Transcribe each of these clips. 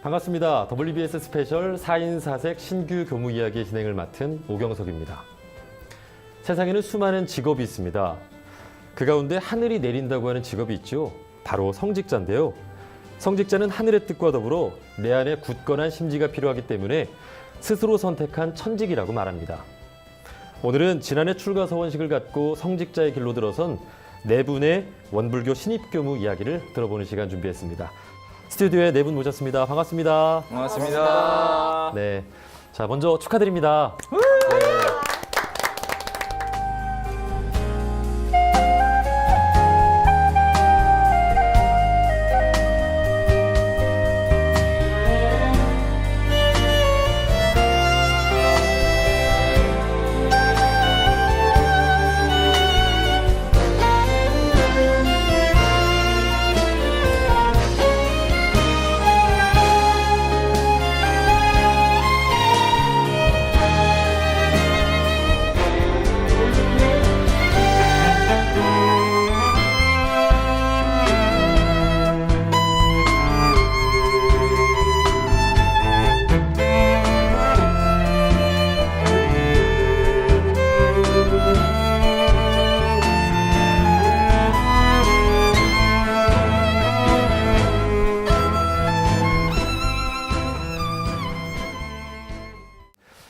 반갑습니다. WBS 스페셜 4인 4색 신규 교무 이야기 진행을 맡은 오경석입니다. 세상에는 수많은 직업이 있습니다. 그 가운데 하늘이 내린다고 하는 직업이 있죠. 바로 성직자인데요. 성직자는 하늘의 뜻과 더불어 내 안에 굳건한 심지가 필요하기 때문에 스스로 선택한 천직이라고 말합니다. 오늘은 지난해 출가 서원식을 갖고 성직자의 길로 들어선 네 분의 원불교 신입교무 이야기를 들어보는 시간 준비했습니다. 스튜디오에 네 분 모셨습니다. 반갑습니다. 반갑습니다. 네, 자 먼저 축하드립니다. 네.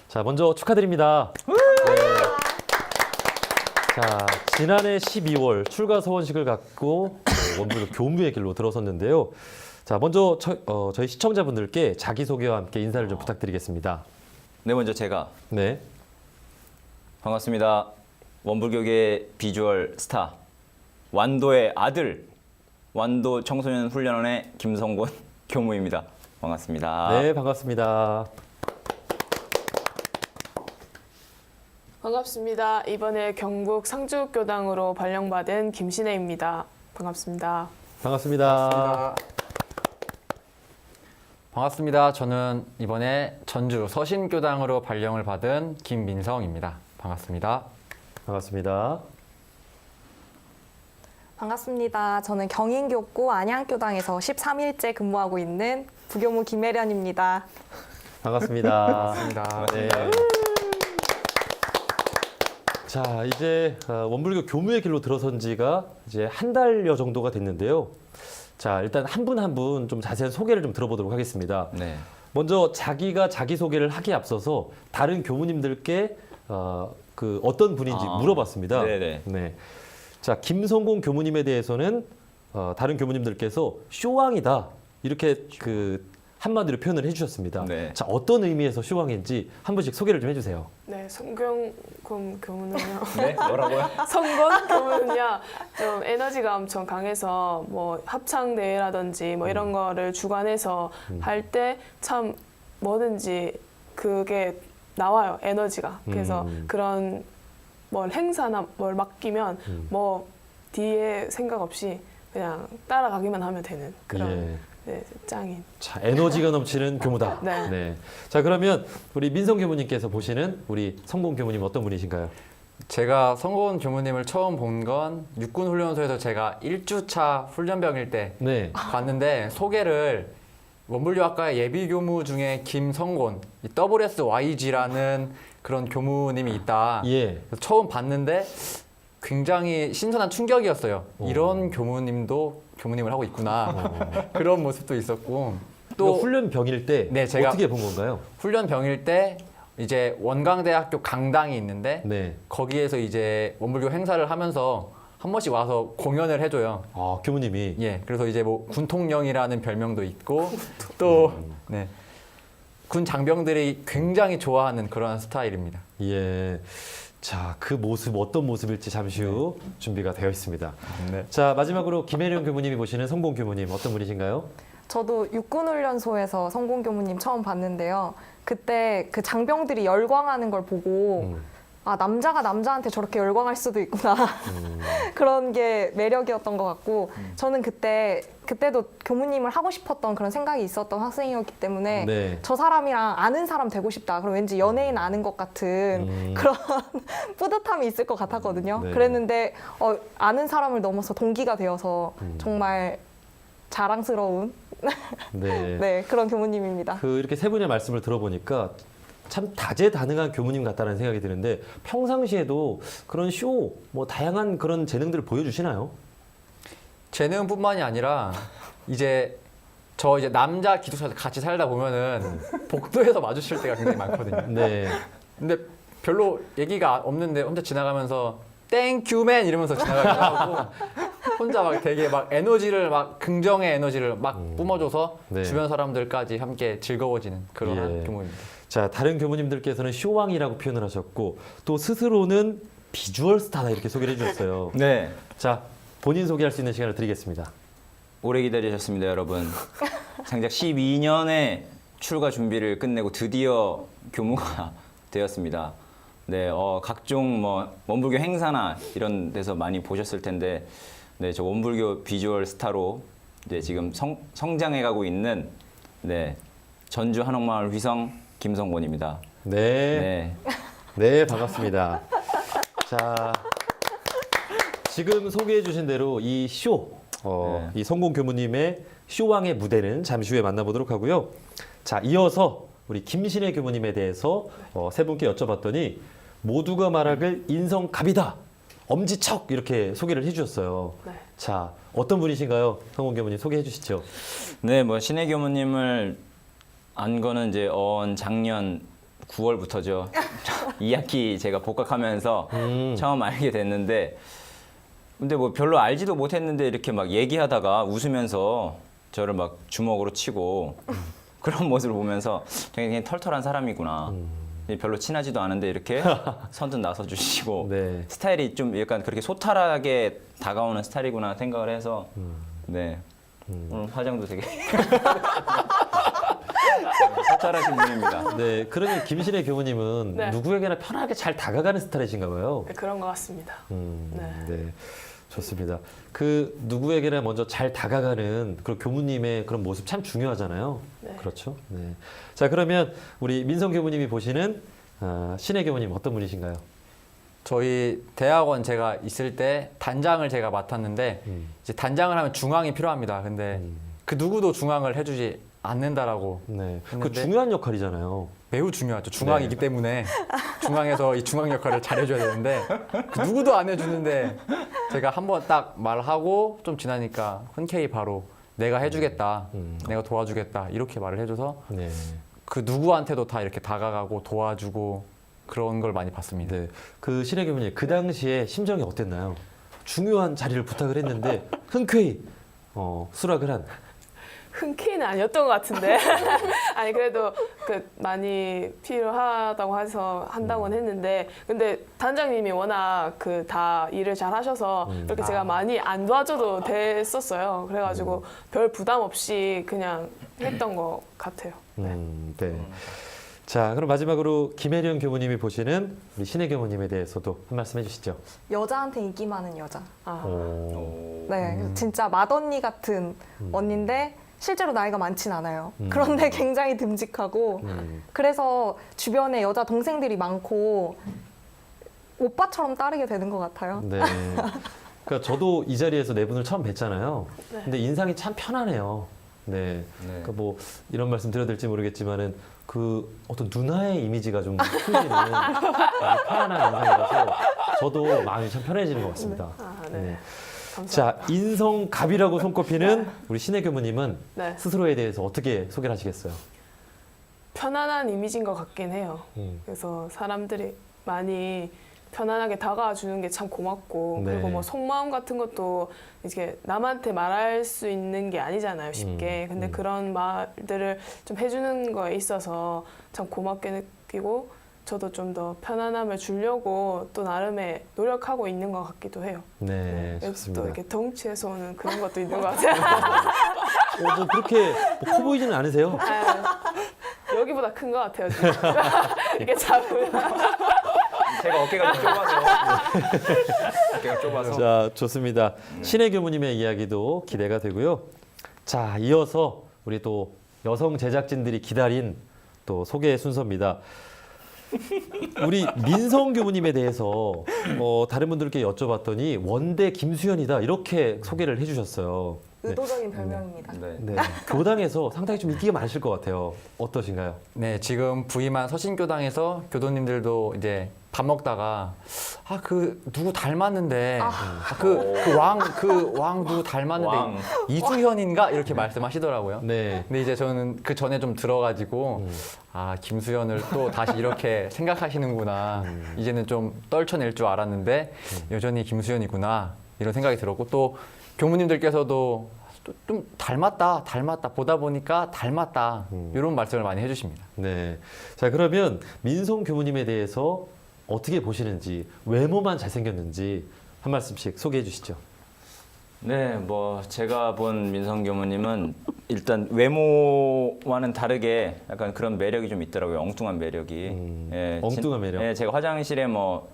자, 먼저 축하드립니다. 네. 자, 지난해 12월 출가 서원식을 갖고 원불교 교무의 길로 들어섰는데요. 자, 먼저 저희 시청자분들께 자기소개와 함께 인사를 좀 부탁드리겠습니다. 네, 먼저 제가 네. 반갑습니다. 원불교계 비주얼 스타 완도의 아들 완도 청소년 훈련원의 김성곤 교무입니다. 반갑습니다. 네, 반갑습니다. 반갑습니다. 이번에 경북 상주교당으로 발령받은 김신혜입니다. 반갑습니다. 반갑습니다. 반갑습니다. 저는 이번에 전주 서신교당으로 발령을 받은 김민성입니다. 반갑습니다. 반갑습니다. 반갑습니다. 저는 경인교구 안양교당에서 13일째 근무하고 있는 부교무 김혜련입니다. 반갑습니다. 반갑습니다. 네. 자, 이제 원불교 교무의 길로 들어선 지가 이제 한 달여 정도가 됐는데요. 자, 일단 한 분 한 분 좀 자세한 소개를 좀 들어보도록 하겠습니다. 네. 먼저 자기가 자기소개를 하기에 앞서서 다른 교무님들께 그 어떤 분인지 물어봤습니다. 네네. 네. 자, 김성곤 교무님에 대해서는 다른 교무님들께서 쇼왕이다. 이렇게 그 한마디로 표현을 해주셨습니다. 네. 자, 어떤 의미에서 쇼왕인지 한 분씩 소개를 좀 해주세요. 네, 성경금 교무는요. 네, 뭐라고요? 성건 교무는요. 좀 에너지가 엄청 강해서 뭐 합창 대회라든지 뭐 이런 거를 주관해서 할 때 참 뭐든지 그게 나와요. 에너지가. 그래서 그런 뭘 행사나 뭘 맡기면 뭐 뒤에 생각 없이 그냥 따라가기만 하면 되는 그런 예. 네, 짱인. 자, 에너지가 넘치는 교무다. 네. 자, 그러면 우리 민성 교무님께서 보시는 우리 성곤 교무님 어떤 분이신가요? 제가 성곤 교무님을 처음 본 건 육군훈련소에서 제가 1주차 훈련병일 때 네. 봤는데 소개를 원불교학과의 예비교무 중에 김성곤, 이 WSYG라는 그런 교무님이 있다. 예. 그래서 처음 봤는데 굉장히 신선한 충격이었어요. 이런 교무님도 교무님을 하고 있구나. 그런 모습도 있었고 또 또 훈련병일 때 네, 제가 어떻게 본 건가요? 훈련병일 때 이제 원광대학교 강당이 있는데 네. 거기에서 이제 원불교 행사를 하면서 한 번씩 와서 공연을 해줘요. 아, 교무님이. 예, 그래서 이제 뭐 군통령이라는 별명도 있고 또 네, 군 장병들이 굉장히 좋아하는 그런 스타일입니다. 예. 자, 그 모습 어떤 모습일지 잠시 후 준비가 되어 있습니다. 네. 자, 마지막으로 김혜령 교무님이 보시는 성곤 교무님 어떤 분이신가요? 저도 육군훈련소에서 성곤 교무님 처음 봤는데요. 그때 그 장병들이 열광하는 걸 보고 아, 남자가 남자한테 저렇게 열광할 수도 있구나. 그런 게 매력이었던 것 같고, 저는 그때도 교무님을 하고 싶었던 그런 생각이 있었던 학생이었기 때문에 네. 저 사람이랑 아는 사람 되고 싶다. 그럼 왠지 연예인 아는 것 같은 그런 뿌듯함이 있을 것 같았거든요. 네. 그랬는데 아는 사람을 넘어서 동기가 되어서 정말 자랑스러운 네. 네, 그런 교무님입니다. 그 이렇게 세 분의 말씀을 들어보니까 참 다재다능한 교무님 같다는 생각이 드는데 평상시에도 그런 쇼, 뭐 다양한 그런 재능들을 보여주시나요? 재능뿐만이 아니라 이제 남자 기숙사에서 같이 살다 보면은 복도에서 마주칠 때가 굉장히 많거든요. 네. 근데 별로 얘기가 없는데 혼자 지나가면서 땡큐맨 이러면서 지나가기도 하고 혼자 막 되게 막 에너지를 막 긍정의 에너지를 막 뿜어줘서 네. 주변 사람들까지 함께 즐거워지는 그런 예. 교무입니다. 자, 다른 교무님들께서는 쇼왕이라고 표현을 하셨고 또 스스로는 비주얼 스타다 이렇게 소개를 해주셨어요. 네. 자, 본인 소개할 수 있는 시간을 드리겠습니다. 오래 기다리셨습니다, 여러분. 장작 12년의 출가 준비를 끝내고 드디어 교무가 되었습니다. 네, 각종 뭐 원불교 행사나 이런 데서 많이 보셨을 텐데, 네, 저 원불교 비주얼 스타로 이제 지금 성장해가고 있는 네, 전주 한옥마을 휘성 김성곤입니다. 네. 네, 네, 반갑습니다. 자, 지금 소개해 주신 대로 이 쇼, 네. 이 성공 교무님의 쇼왕의 무대는 잠시 후에 만나보도록 하고요. 자, 이어서 우리 김신혜 교무님에 대해서 세 분께 여쭤봤더니 모두가 말하길 인성갑이다, 엄지척 이렇게 소개를 해주셨어요. 네. 자, 어떤 분이신가요? 성공 교무님 소개해 주시죠. 네, 뭐 신혜 교무님을 안 거는 이제 작년 9월부터죠. 2학기 제가 복학하면서 처음 알게 됐는데, 근데 뭐 별로 알지도 못했는데 이렇게 막 얘기하다가 웃으면서 저를 막 주먹으로 치고 그런 모습을 보면서 굉장히 털털한 사람이구나. 별로 친하지도 않은데 이렇게 선뜻 나서주시고 네. 스타일이 좀 약간 그렇게 소탈하게 다가오는 스타일이구나 생각을 해서 네. 오늘 화장도 되게 소탈하신 분입니다. 네, 그러면 김신혜 교무님은 네. 누구에게나 편하게 잘 다가가는 스타일이신가 봐요. 네, 그런 것 같습니다. 네, 좋습니다. 그 누구에게나 먼저 잘 다가가는 그런 교무님의 그런 모습 참 중요하잖아요. 네. 그렇죠. 네. 자, 그러면 우리 민성 교무님이 보시는 신혜 교무님 어떤 분이신가요? 저희 대학원 제가 있을 때 단장을 제가 맡았는데 이제 단장을 하면 중앙이 필요합니다. 근데 그 누구도 중앙을 해주지 않는다라고 네, 그 했는데 중요한 역할이잖아요. 매우 중요하죠. 중앙이기 때문에 중앙에서 이 중앙 역할을 잘해줘야 되는데 그 누구도 안 해주는데 제가 한번 딱 말하고 좀 지나니까 흔쾌히 바로 내가 해주겠다, 내가 도와주겠다 이렇게 말을 해줘서 네. 그 누구한테도 다 이렇게 다가가고 도와주고 그런 걸 많이 봤습니다. 네. 그 신혜 교무님 그 당시에 심정이 어땠나요? 중요한 자리를 부탁을 했는데 흔쾌히 수락을 한. 흔쾌히는 아니었던 것 같은데 아니 그래도 많이 필요하다고 해서 한다고는 했는데 근데 단장님이 워낙 다 일을 잘 하셔서 그렇게 제가 많이 안 도와줘도 됐었어요. 그래가지고 별 부담 없이 그냥 했던 것 같아요. 네. 자, 그럼 마지막으로 김혜련 교무님이 보시는 우리 신혜 교무님에 대해서도 한 말씀 해주시죠. 여자한테 인기 많은 여자. 아, 네, 진짜 맏언니 같은 언니인데 실제로 나이가 많진 않아요. 그런데 굉장히 듬직하고 그래서 주변에 여자 동생들이 많고 오빠처럼 따르게 되는 것 같아요. 네. 그러니까 저도 이 자리에서 네 분을 처음 뵀잖아요. 네. 근데 인상이 참 편하네요. 네. 그러니까 뭐 이런 말씀 드려도 될지 모르겠지만은 그 어떤 누나의 이미지가 좀 풍기는 아주 편안한 인상이라서 저도 마음이 참 편해지는 것 같습니다. 아, 네. 감사합니다. 자, 인성갑이라고 손꼽히는 우리 신혜 교무님은 네. 스스로에 대해서 어떻게 소개를 하시겠어요? 편안한 이미지인 것 같긴 해요. 음. 그래서 사람들이 많이 편안하게 다가와 주는 게 참 고맙고 네. 그리고 뭐 속마음 같은 것도 이렇게 남한테 말할 수 있는 게 아니잖아요, 쉽게. 근데 그런 말들을 좀 해주는 거에 있어서 참 고맙게 느끼고 저도 좀 더 편안함을 주려고 또 나름의 노력하고 있는 것 같기도 해요. 네, 여기서 좋습니다. 또 이렇게 덩치에서 오는 그런 것도 있는 것 같아요. 뭐 그렇게 커 보이지는 않으세요? 아, 여기보다 큰 것 같아요, 지금. 이게 작은. 제가 어깨가 좀 좁아서. 어깨가 좁아서. 자, 좋습니다. 신혜 교무님의 이야기도 기대가 되고요. 자, 이어서 우리 또 여성 제작진들이 기다린 또 소개 순서입니다. 우리 민성 교무님에 대해서 다른 분들께 여쭤봤더니 원대 김수현이다 이렇게 소개를 해주셨어요. 네. 의도적인 별명입니다. 네. 네. 교당에서 상당히 좀 인기가 많으실 것 같아요. 어떠신가요? 네, 지금 부임한 서신교당에서 교도님들도 이제 밥 먹다가 그 누구 닮았는데 그 왕 누구 닮았는데 왕. 이수현인가 이렇게 말씀하시더라고요. 네. 근데 이제 저는 그 전에 좀 들어가지고 김수현을 또 다시 이렇게 생각하시는구나. 이제는 좀 떨쳐낼 줄 알았는데 여전히 김수현이구나 이런 생각이 들었고 또 교무님들께서도 좀 닮았다 보다 보니까 닮았다 이런 말씀을 많이 해주십니다. 네. 자, 그러면 민성 교무님에 대해서 어떻게 보시는지, 외모만 잘생겼는지 한 말씀씩 소개해 주시죠. 네, 뭐 제가 본 민성 교무님은 일단 외모와는 다르게 약간 그런 매력이 좀 있더라고요. 엉뚱한 매력이. 예, 엉뚱한 매력. 예, 제가 화장실에 뭐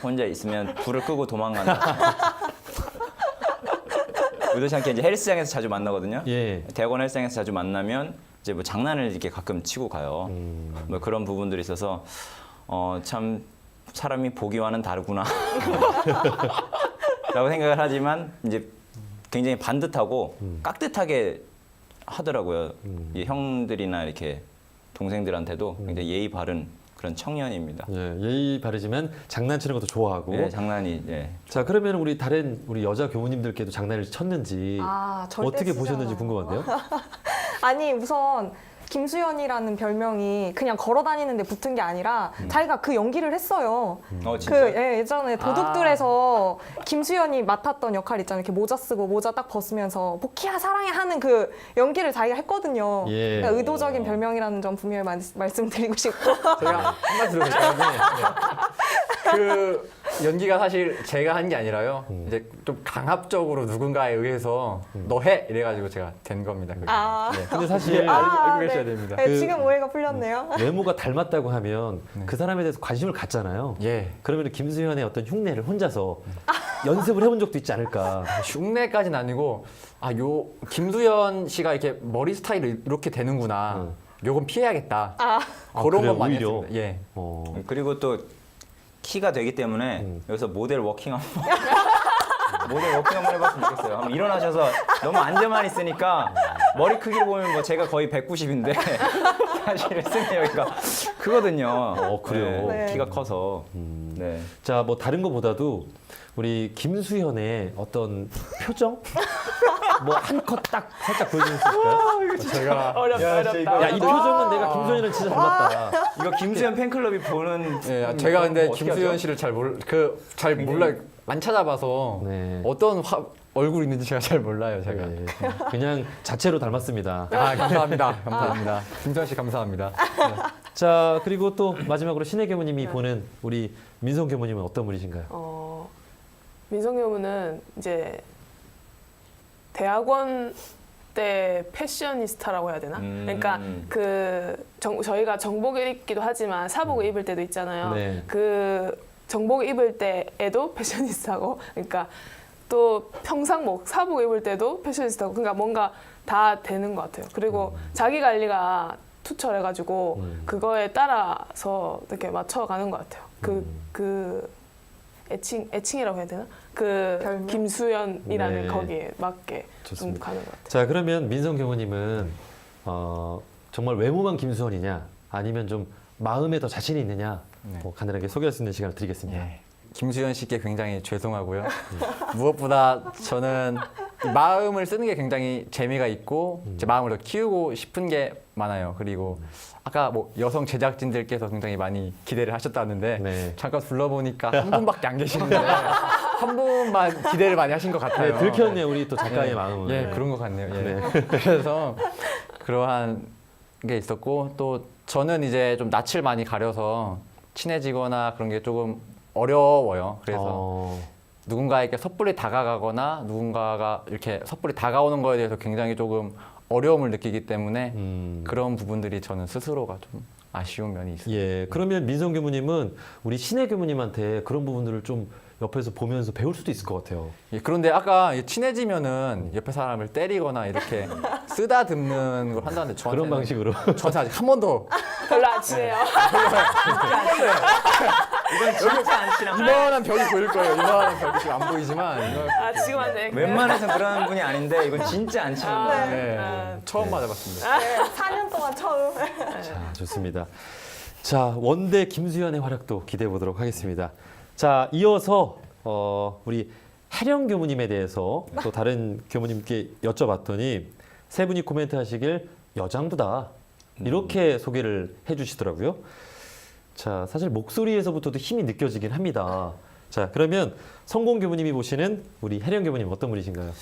혼자 있으면 불을 끄고 도망간다. 의도치 않게 이제 헬스장에서 자주 만나거든요. 예. 대학원 헬스장에서 자주 만나면 이제 뭐 장난을 이렇게 가끔 치고 가요. 뭐 그런 부분들이 있어서 참 사람이 보기와는 다르구나. 라고 생각을 하지만 이제 굉장히 반듯하고 깍듯하게 하더라고요. 이 형들이나 이렇게 동생들한테도 굉장히 예의 바른 그런 청년입니다. 예, 예의 바르지만 장난치는 것도 좋아하고. 네, 장난이 자, 그러면 우리 다른 우리 여자 교무님들께도 장난을 쳤는지 절대 어떻게 치지 보셨는지 않아요. 궁금한데요. 아니 우선 김수현이라는 별명이 그냥 걸어 다니는데 붙은 게 아니라 자기가 그 연기를 했어요. 진짜. 예전에 도둑들에서 김수현이 맡았던 역할 있잖아요. 이렇게 모자 쓰고 모자 딱 벗으면서 복희야 사랑해 하는 그 연기를 자기가 했거든요. 예. 그러니까 의도적인 별명이라는 점 분명히 말씀드리고 싶고. 제가 한마디 들어도 될까요? 그 연기가 사실 제가 한 게 아니라요. 이제 좀 강압적으로 누군가에 의해서 너 해! 이래가지고 제가 된 겁니다. 그게. 네. 근데 사실 알고 계셔야 됩니다. 네, 지금 오해가 풀렸네요. 외모가 닮았다고 하면 그 사람에 대해서 관심을 갖잖아요. 예. 그러면 김수현의 어떤 흉내를 혼자서 연습을 해본 적도 있지 않을까. 흉내까지는 아니고 요 김수현 씨가 이렇게 머리 스타일이 이렇게 되는구나. 요건 피해야겠다. 그런 그래요? 것 많이 오히려? 했습니다. 예. 그리고 또 키가 되기 때문에 여기서 모델 워킹 모델 워킹 한번 해봤으면 좋겠어요. 한번 일어나셔서 너무 앉아만 있으니까 머리 크기를 보면 뭐 제가 거의 190인데 사실 승희 여기가 크거든요. 그래요? 네. 키가 커서. 네. 자, 뭐 다른 것보다도 우리 김수현의 어떤 표정? 뭐 한 컷 딱 살짝 보여줄 수 있을까요? 제가 어렵다. 야, 이 표정은 내가 김수현이랑 진짜 닮았다. 이거 김수현 팬클럽이 보는. 제가 근데 어떻게 김수현 하죠? 씨를 잘 몰라요. 안 찾아봐서 네. 어떤 얼굴 있는지 제가 잘 몰라요. 제가. 네. 그냥 자체로 닮았습니다. 감사합니다. 감사합니다. 김수현 씨 감사합니다. 자, 그리고 또 마지막으로 신혜 교무님이 보는 우리 민성 교무님은 어떤 분이신가요? 민성 교무는 이제 대학원 때 패셔니스타라고 해야 되나? 그러니까 저희가 정복을 입기도 하지만 사복을 입을 때도 있잖아요. 네. 그 정복 입을 때에도 패셔니스타고, 그러니까 또 평상 뭐 사복 입을 때도 패셔니스타고, 그러니까 뭔가 다 되는 것 같아요. 그리고 자기 관리가 투철해가지고 그거에 따라서 이렇게 맞춰가는 것 같아요. 그 애칭이라고 해야 되나? 그 별명? 김수현이라는 네. 거기에 맞게 좀 좋습니다. 가는 것 같아요. 자, 그러면 민성 교무님은 정말 외모만 김수현이냐, 아니면 좀 마음에 더 자신이 있느냐, 뭐 간단하게 소개할 수 있는 시간을 드리겠습니다. 예. 김수현 씨께 굉장히 죄송하고요. 무엇보다 저는 마음을 쓰는 게 굉장히 재미가 있고 제 마음을 더 키우고 싶은 게 많아요. 그리고 아까 뭐 여성 제작진들께서 굉장히 많이 기대를 하셨다는데 네. 잠깐 둘러보니까 한 분밖에 안 계시는데 한 분만 기대를 많이 하신 것 같아요. 네, 들켰네요, 우리 또 작가의 마음은. 예, 그런 것 같네요. 예. 그래서 그러한 게 있었고 또 저는 이제 좀 낯을 많이 가려서 친해지거나 그런 게 조금 어려워요. 그래서 누군가에게 섣불리 다가가거나 누군가가 이렇게 섣불리 다가오는 거에 대해서 굉장히 조금 어려움을 느끼기 때문에 그런 부분들이 저는 스스로가 좀 아쉬운 면이 있습니다. 예, 그러면 민성 교무님은 우리 신혜 교무님한테 그런 부분들을 좀 옆에서 보면서 배울 수도 있을 것 같아요. 예, 그런데 아까 친해지면은 옆에 사람을 때리거나 이렇게 쓰다듬는 걸 한다는데 그런 방식으로. 저한테 아직 한 번도 별로 안 친해요. 이건 진짜 안 친한 이만한 벽이 보일 거예요. 이만한 벽이 지금 안 보이지만 이거 아, 지금 안 돼. 웬만해서 그런 분이 아닌데 이건 진짜 안 친한 아, 네, 아, 처음 맞아봤습니다. 네, 4년 동안 처음. 자, 좋습니다. 자, 원대 김수현의 활약도 기대해 보도록 하겠습니다. 자, 이어서 우리 혜령 교무님에 대해서 또 다른 교무님께 여쭤봤더니 세 분이 코멘트 하시길 여장부다 이렇게 소개를 해주시더라고요. 자, 사실 목소리에서부터도 힘이 느껴지긴 합니다. 자, 그러면 성공 교무님이 보시는 우리 혜령 교무님 어떤 분이신가요?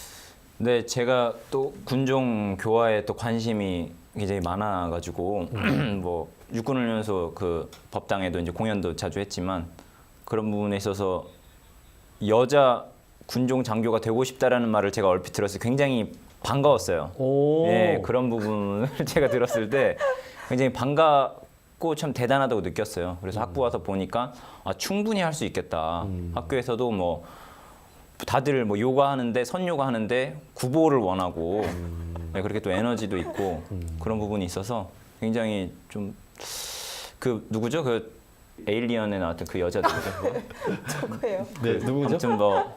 네, 제가 또 군종 교화에 또 관심이 굉장히 많아가지고 뭐 육군훈련소 그 법당에도 이제 공연도 자주 했지만 그런 부분에 있어서 여자 군종 장교가 되고 싶다라는 말을 제가 얼핏 들었을 때 굉장히 반가웠어요. 오, 예, 그런 부분을 제가 들었을 때 굉장히 반갑고 참 대단하다고 느꼈어요. 그래서 학부 와서 보니까 아, 충분히 할 수 있겠다. 학교에서도 뭐 다들 뭐 요가 하는데 선요가 하는데 구보를 원하고 네, 그렇게 또 에너지도 있고 그런 부분이 있어서 굉장히 좀 그 누구죠? 그 에일리언에 나왔던 그 여자 누구죠? 저거예요. 네, 누구죠? 아무튼 뭐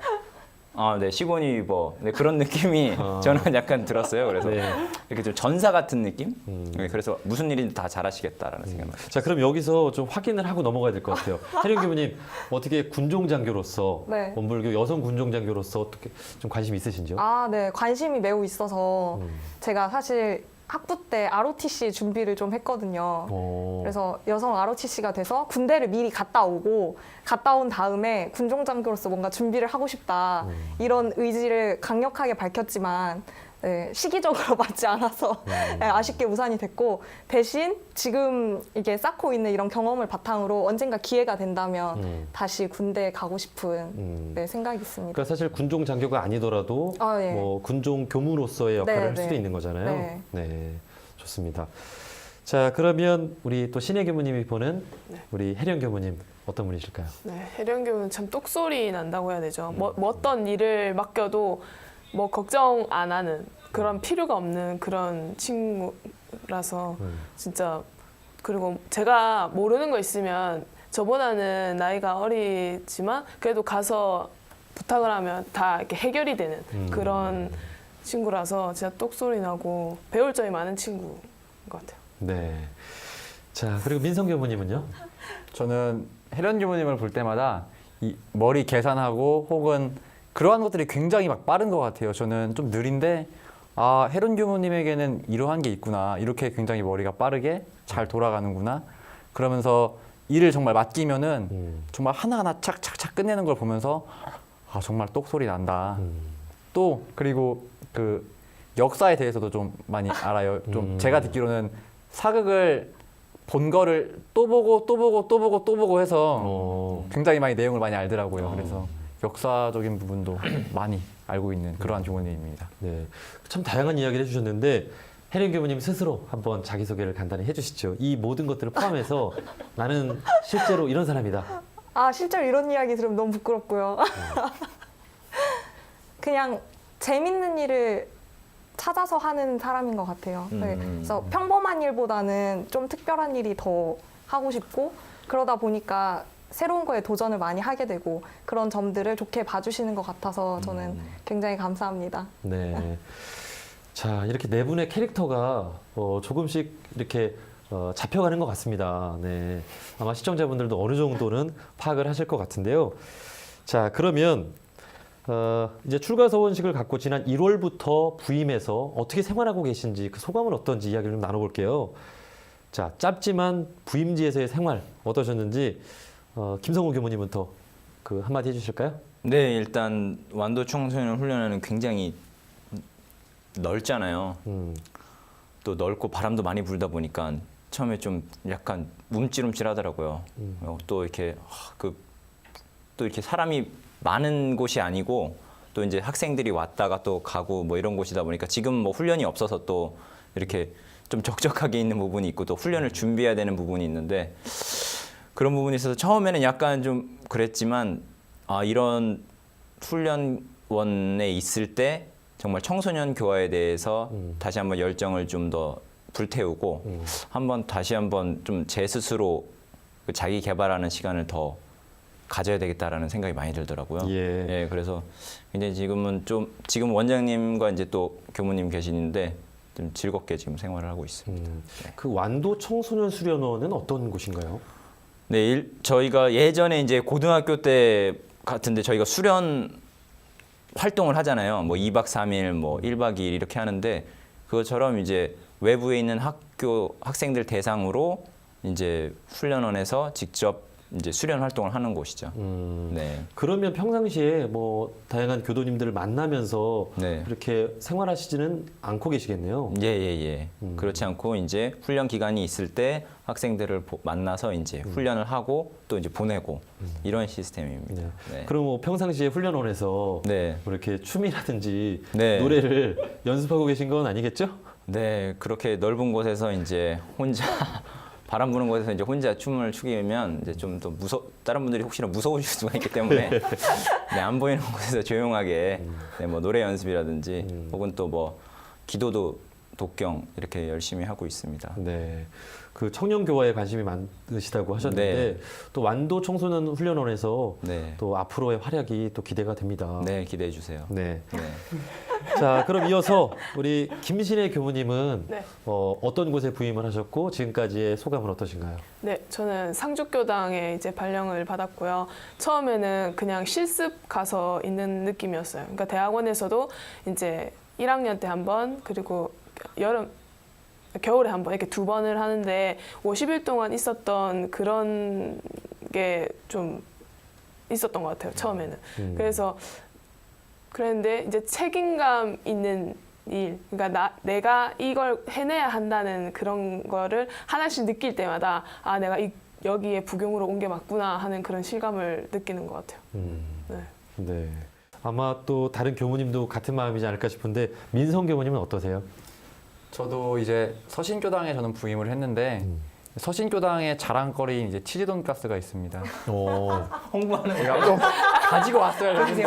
네, 시고니 뭐 네, 그런 느낌이 저는 약간 들었어요. 그래서 네. 이렇게 좀 전사 같은 느낌? 네, 그래서 무슨 일이든 다 잘하시겠다라는 생각이 들어요. 자, 그럼 여기서 좀 확인을 하고 넘어가야 될 것 같아요. 혜령 교무님, 어떻게 군종장교로서, 네. 원불교 여성 군종장교로서 어떻게 좀 관심 있으신지요? 아, 네. 관심이 매우 있어서 제가 사실 학부 때 ROTC 준비를 좀 했거든요. 오. 그래서 여성 ROTC가 돼서 군대를 미리 갔다 오고 갔다 온 다음에 군종장교로서 뭔가 준비를 하고 싶다 이런 의지를 강력하게 밝혔지만 네, 시기적으로 맞지 않아서 네, 아쉽게 무산이 됐고 대신 지금 이게 쌓고 있는 이런 경험을 바탕으로 언젠가 기회가 된다면 다시 군대에 가고 싶은 네, 생각이 있습니다. 그러니까 사실 군종 장교가 아니더라도 아, 예. 뭐 군종 교무로서의 역할을 네, 할 수도 네. 있는 거잖아요. 네. 네, 좋습니다. 자, 그러면 우리 또 신혜 교무님이 보는 우리 혜령 교무님 어떤 분이실까요? 네, 혜령 교무는 참 똑소리 난다고 해야 되죠. 뭐 어떤 일을 맡겨도 뭐 걱정 안 하는 그런 필요가 없는 그런 친구라서 진짜 그리고 제가 모르는 거 있으면 저보다는 나이가 어리지만 그래도 가서 부탁을 하면 다 이렇게 해결이 되는 그런 친구라서 진짜 똑소리 나고 배울 점이 많은 친구인 것 같아요. 네. 자, 그리고 민성 교무님은요? 저는 혜련 교무님을 볼 때마다 이 머리 계산하고 혹은 그러한 것들이 굉장히 막 빠른 것 같아요. 저는 좀 느린데 아, 혜련 교무님에게는 이러한 게 있구나. 이렇게 굉장히 머리가 빠르게 잘 돌아가는구나. 그러면서 일을 정말 맡기면은 정말 하나하나 착착착 끝내는 걸 보면서 아, 정말 똑소리 난다. 또 그리고 그 역사에 대해서도 좀 많이 알아요. 좀 제가 듣기로는 사극을 본 거를 또 보고 또 보고 또 보고 또 보고 해서 굉장히 많이 내용을 많이 알더라고요. 그래서 역사적인 부분도 많이 알고 있는 그러한 교무님입니다. 네, 참 다양한 이야기를 해주셨는데 혜령 교무님 스스로 한번 자기소개를 간단히 해주시죠. 이 모든 것들을 포함해서 나는 실제로 이런 사람이다. 아, 실제로 이런 이야기 들으면 너무 부끄럽고요. 그냥 재밌는 일을 찾아서 하는 사람인 것 같아요. 네, 그래서 평범한 일보다는 좀 특별한 일이 더 하고 싶고 그러다 보니까 새로운 거에 도전을 많이 하게 되고 그런 점들을 좋게 봐주시는 것 같아서 저는 굉장히 감사합니다. 네. 자, 이렇게 네 분의 캐릭터가 조금씩 이렇게 잡혀가는 것 같습니다. 네. 아마 시청자분들도 어느 정도는 파악을 하실 것 같은데요. 자, 그러면 이제 출가 서원식을 갖고 지난 1월부터 부임해서 어떻게 생활하고 계신지 그 소감은 어떤지 이야기를 좀 나눠볼게요. 자, 짧지만 부임지에서의 생활 어떠셨는지 김성우 교무님부터 그 한마디 해주실까요? 네, 일단 완도 청소년 훈련에는 굉장히 넓잖아요. 또 넓고 바람도 많이 불다 보니까 처음에 좀 약간 움찔움찔하더라고요. 또 이렇게 또 이렇게 사람이 많은 곳이 아니고 또 이제 학생들이 왔다가 또 가고 뭐 이런 곳이다 보니까 지금 뭐 훈련이 없어서 또 이렇게 좀 적적하게 있는 부분이 있고 또 훈련을 준비해야 되는 부분이 있는데 그런 부분이 있어서 처음에는 약간 좀 그랬지만 이런 훈련원에 있을 때 정말 청소년 교화에 대해서 다시 한번 열정을 좀 더 불태우고 다시 한번 좀 제 스스로 그 자기 개발하는 시간을 더 가져야 되겠다라는 생각이 많이 들더라고요. 예. 그래서 굉장히 지금 원장님과 이제 또 교무님 계시는데 좀 즐겁게 지금 생활을 하고 있습니다. 그 완도 청소년 수련원은 어떤 곳인가요? 네, 저희가 예전에 이제 고등학교 때 같은데 저희가 수련 활동을 하잖아요. 뭐 2박 3일, 뭐 1박 2일 이렇게 하는데 그것처럼 이제 외부에 있는 학생들 대상으로 이제 훈련원에서 직접 이제 수련 활동을 하는 곳이죠. 네. 그러면 평상시에 뭐 다양한 교도님들을 만나면서 네. 이렇게 생활하시지는 않고 계시겠네요. 예. 그렇지 않고 이제 훈련 기간이 있을 때 학생들을 만나서 이제 훈련을 하고 또 이제 보내고 이런 시스템입니다. 네. 네. 그럼 뭐 평상시에 훈련원에서 네. 뭐 이렇게 춤이라든지 네. 노래를 연습하고 계신 건 아니겠죠? 네, 그렇게 넓은 곳에서 이제 혼자 바람 부는 곳에서 이제 혼자 춤을 추기면 이제 좀 더 다른 분들이 혹시나 무서우실 수가 있기 때문에 네, 안 보이는 곳에서 조용하게 네, 뭐 노래 연습이라든지 혹은 또 뭐 기도도 독경 이렇게 열심히 하고 있습니다. 네. 그 청년 교화에 관심이 많으시다고 하셨는데 네. 또 완도 청소년 훈련원에서 네. 또 앞으로의 활약이 또 기대가 됩니다. 네, 기대해 주세요. 네. 네. 자, 그럼 이어서 우리 김신혜 교무님은 네. 어떤 곳에 부임을 하셨고 지금까지의 소감은 어떠신가요? 네, 저는 상주교당에 이제 발령을 받았고요. 처음에는 그냥 실습 가서 있는 느낌이었어요. 그러니까 대학원에서도 이제 1학년 때 한 번, 그리고 겨울에 한 번 이렇게 2번을 하는데 50일 동안 있었던 그런 게 좀 있었던 것 같아요. 처음에는. 그래서 그랬는데 이제 책임감 있는 일, 그러니까 내가 이걸 해내야 한다는 그런 거를 하나씩 느낄 때마다 내가 여기에 부경으로 온 게 맞구나 하는 그런 실감을 느끼는 것 같아요. 네. 네. 아마 또 다른 교무님도 같은 마음이지 않을까 싶은데 민성 교무님은 어떠세요? 저도 이제 서신교당에 저는 부임을 했는데 서신교당의 자랑거리인 이제 치즈 돈가스가 있습니다. 홍보하는 제가 좀 가지고 왔어야 했는데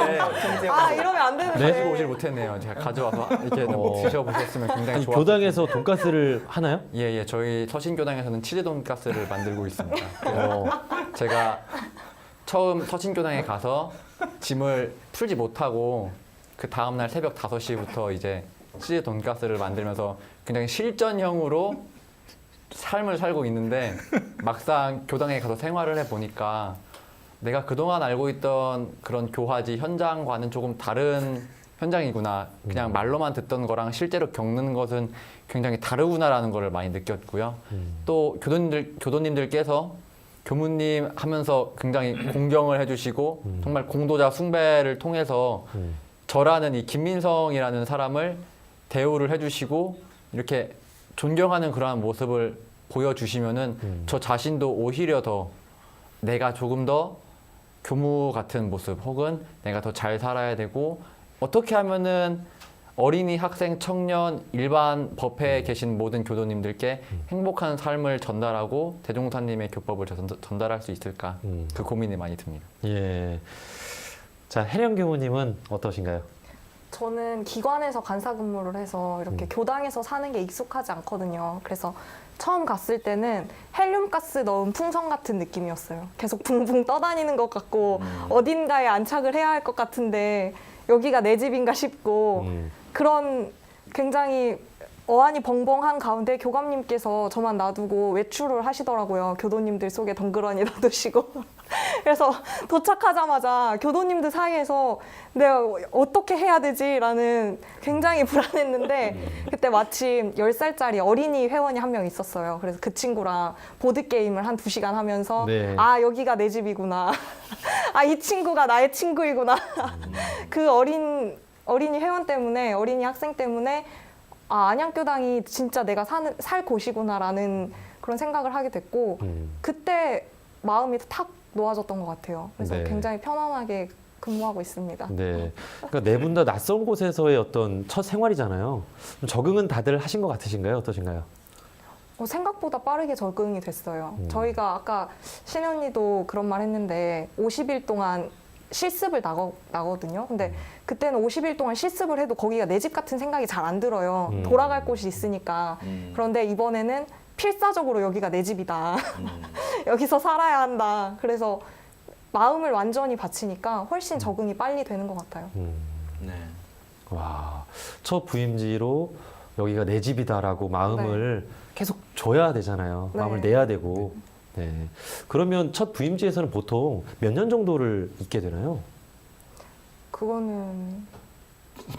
이러면 안 되는데. 가지고 오질 못했네요. 제가 가져와서 이렇게 드셔보셨으면 굉장히 아니, 좋았을 교당에서 돈가스를 하나요? 예, 저희 서신교당에서는 치즈 돈가스를 만들고 있습니다. 그래서 제가 처음 서신교당에 가서 짐을 풀지 못하고 그 다음날 새벽 5시부터 이제 치즈 돈가스를 만들면서 굉장히 실전형으로 삶을 살고 있는데 막상 교당에 가서 생활을 해보니까 내가 그동안 알고 있던 그런 교화지 현장과는 조금 다른 현장이구나. 그냥 말로만 듣던 거랑 실제로 겪는 것은 굉장히 다르구나라는 걸 많이 느꼈고요. 또 교도님들께서 교무님 하면서 굉장히 공경을 해주시고 정말 공도자 숭배를 통해서 저라는 이 김민성이라는 사람을 대우를 해주시고 이렇게 존경하는 그러한 모습을 보여주시면은 저 자신도 오히려 더 내가 조금 더 교무 같은 모습 혹은 내가 더 잘 살아야 되고 어떻게 하면은 어린이, 학생, 청년, 일반 법회에 계신 모든 교도님들께 행복한 삶을 전달하고 대종사님의 교법을 전달할 수 있을까 그 고민이 많이 듭니다. 예. 자, 혜령 교무님은 어떠신가요? 저는 기관에서 간사 근무를 해서 이렇게 교당에서 사는 게 익숙하지 않거든요. 그래서 처음 갔을 때는 헬륨가스 넣은 풍선 같은 느낌이었어요. 계속 붕붕 떠다니는 것 같고 어딘가에 안착을 해야 할 것 같은데 여기가 내 집인가 싶고 그런 굉장히 어안이 벙벙한 가운데 교감님께서 저만 놔두고 외출을 하시더라고요. 교도님들 속에 덩그러니 놔두시고. 그래서 도착하자마자 교도님들 사이에서 내가 어떻게 해야 되지라는 굉장히 불안했는데 그때 마침 10살짜리 어린이 회원이 한 명 있었어요. 그래서 그 친구랑 보드게임을 한 2시간 하면서 네. 여기가 내 집이구나. 이 친구가 나의 친구이구나. 그 어린이 회원 때문에 어린이 학생 때문에 안양교당이 진짜 내가 살 곳이구나라는 그런 생각을 하게 됐고 그때 마음이 탁 놓아졌던 것 같아요. 그래서 네. 굉장히 편안하게 근무하고 있습니다. 네. 그러니까 네 분 다 낯선 곳에서의 어떤 첫 생활이잖아요. 좀 적응은 다들 하신 것 같으신가요? 어떠신가요? 생각보다 빠르게 적응이 됐어요. 저희가 아까 신혜 언니도 그런 말 했는데 50일 동안 실습을 나거든요. 근데 그때는 50일 동안 실습을 해도 거기가 내 집 같은 생각이 잘 안 들어요. 돌아갈 곳이 있으니까. 그런데 이번에는 필사적으로 여기가 내 집이다. 여기서 살아야 한다. 그래서 마음을 완전히 바치니까 훨씬 적응이 빨리 되는 것 같아요. 네. 와, 첫 부임지로 여기가 내 집이다라고 마음을 계속 줘야 되잖아요. 네. 마음을 내야 되고. 네. 그러면 첫 부임지에서는 보통 몇 년 정도를 있게 되나요? 그거는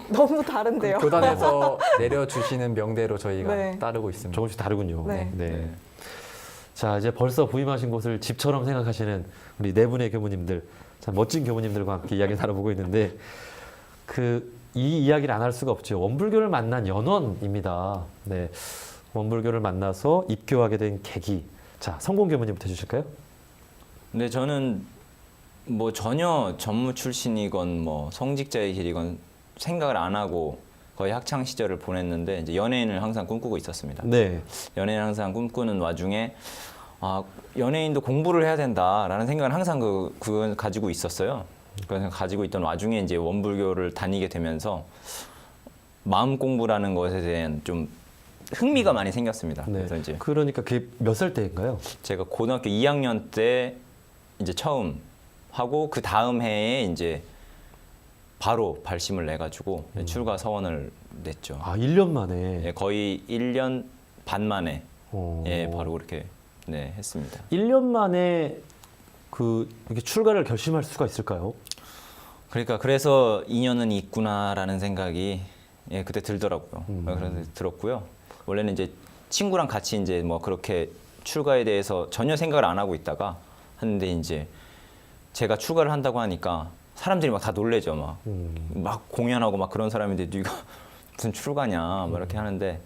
너무 다른데요. 교단에서 내려주시는 명대로 저희가 네. 따르고 있습니다. 조금씩 다르군요. 네. 자, 이제 벌써 부임하신 곳을 집처럼 생각하시는 우리 네 분의 교무님들, 참 멋진 교무님들과 함께 이야기 나눠보고 있는데, 이 이야기를 안 할 수가 없죠. 원불교를 만난 연원입니다. 네. 원불교를 만나서 입교하게 된 계기. 자, 성공 교무님부터 해주실까요? 근데 저는 뭐 전혀 전무 출신이건 뭐 성직자의 길이건 생각을 안 하고 거의 학창 시절을 보냈는데 이제 연예인을 항상 꿈꾸고 있었습니다. 네. 연예인을 항상 꿈꾸는 와중에 연예인도 공부를 해야 된다라는 생각을 항상 그걸 가지고 있었어요. 그래서 가지고 있던 와중에 이제 원불교를 다니게 되면서 마음 공부라는 것에 대한 좀 흥미가 많이 생겼습니다. 네. 그래서 이제 그러니까 그게 몇 살 때인가요? 제가 고등학교 2학년 때 이제 처음 하고 그 다음 해에 이제 바로 발심을 내가지고 출가 서원을 냈죠. 아, 1년 만에. 예, 거의 1년 반 만에 어. 바로 그렇게 했습니다. 1년 만에 이렇게 출가를 결심할 수가 있을까요? 그러니까 그래서 인연은 있구나라는 생각이 그때 들더라고요. 그래서 들었고요. 원래는 이제 친구랑 같이 이제 뭐 그렇게 출가에 대해서 전혀 생각을 안 하고 있다가 하는데 이제 제가 출가를 한다고 하니까 사람들이 막 다 놀래죠. 막 공연하고 막 그런 사람인데 네가 무슨 출가냐 막 이렇게 하는데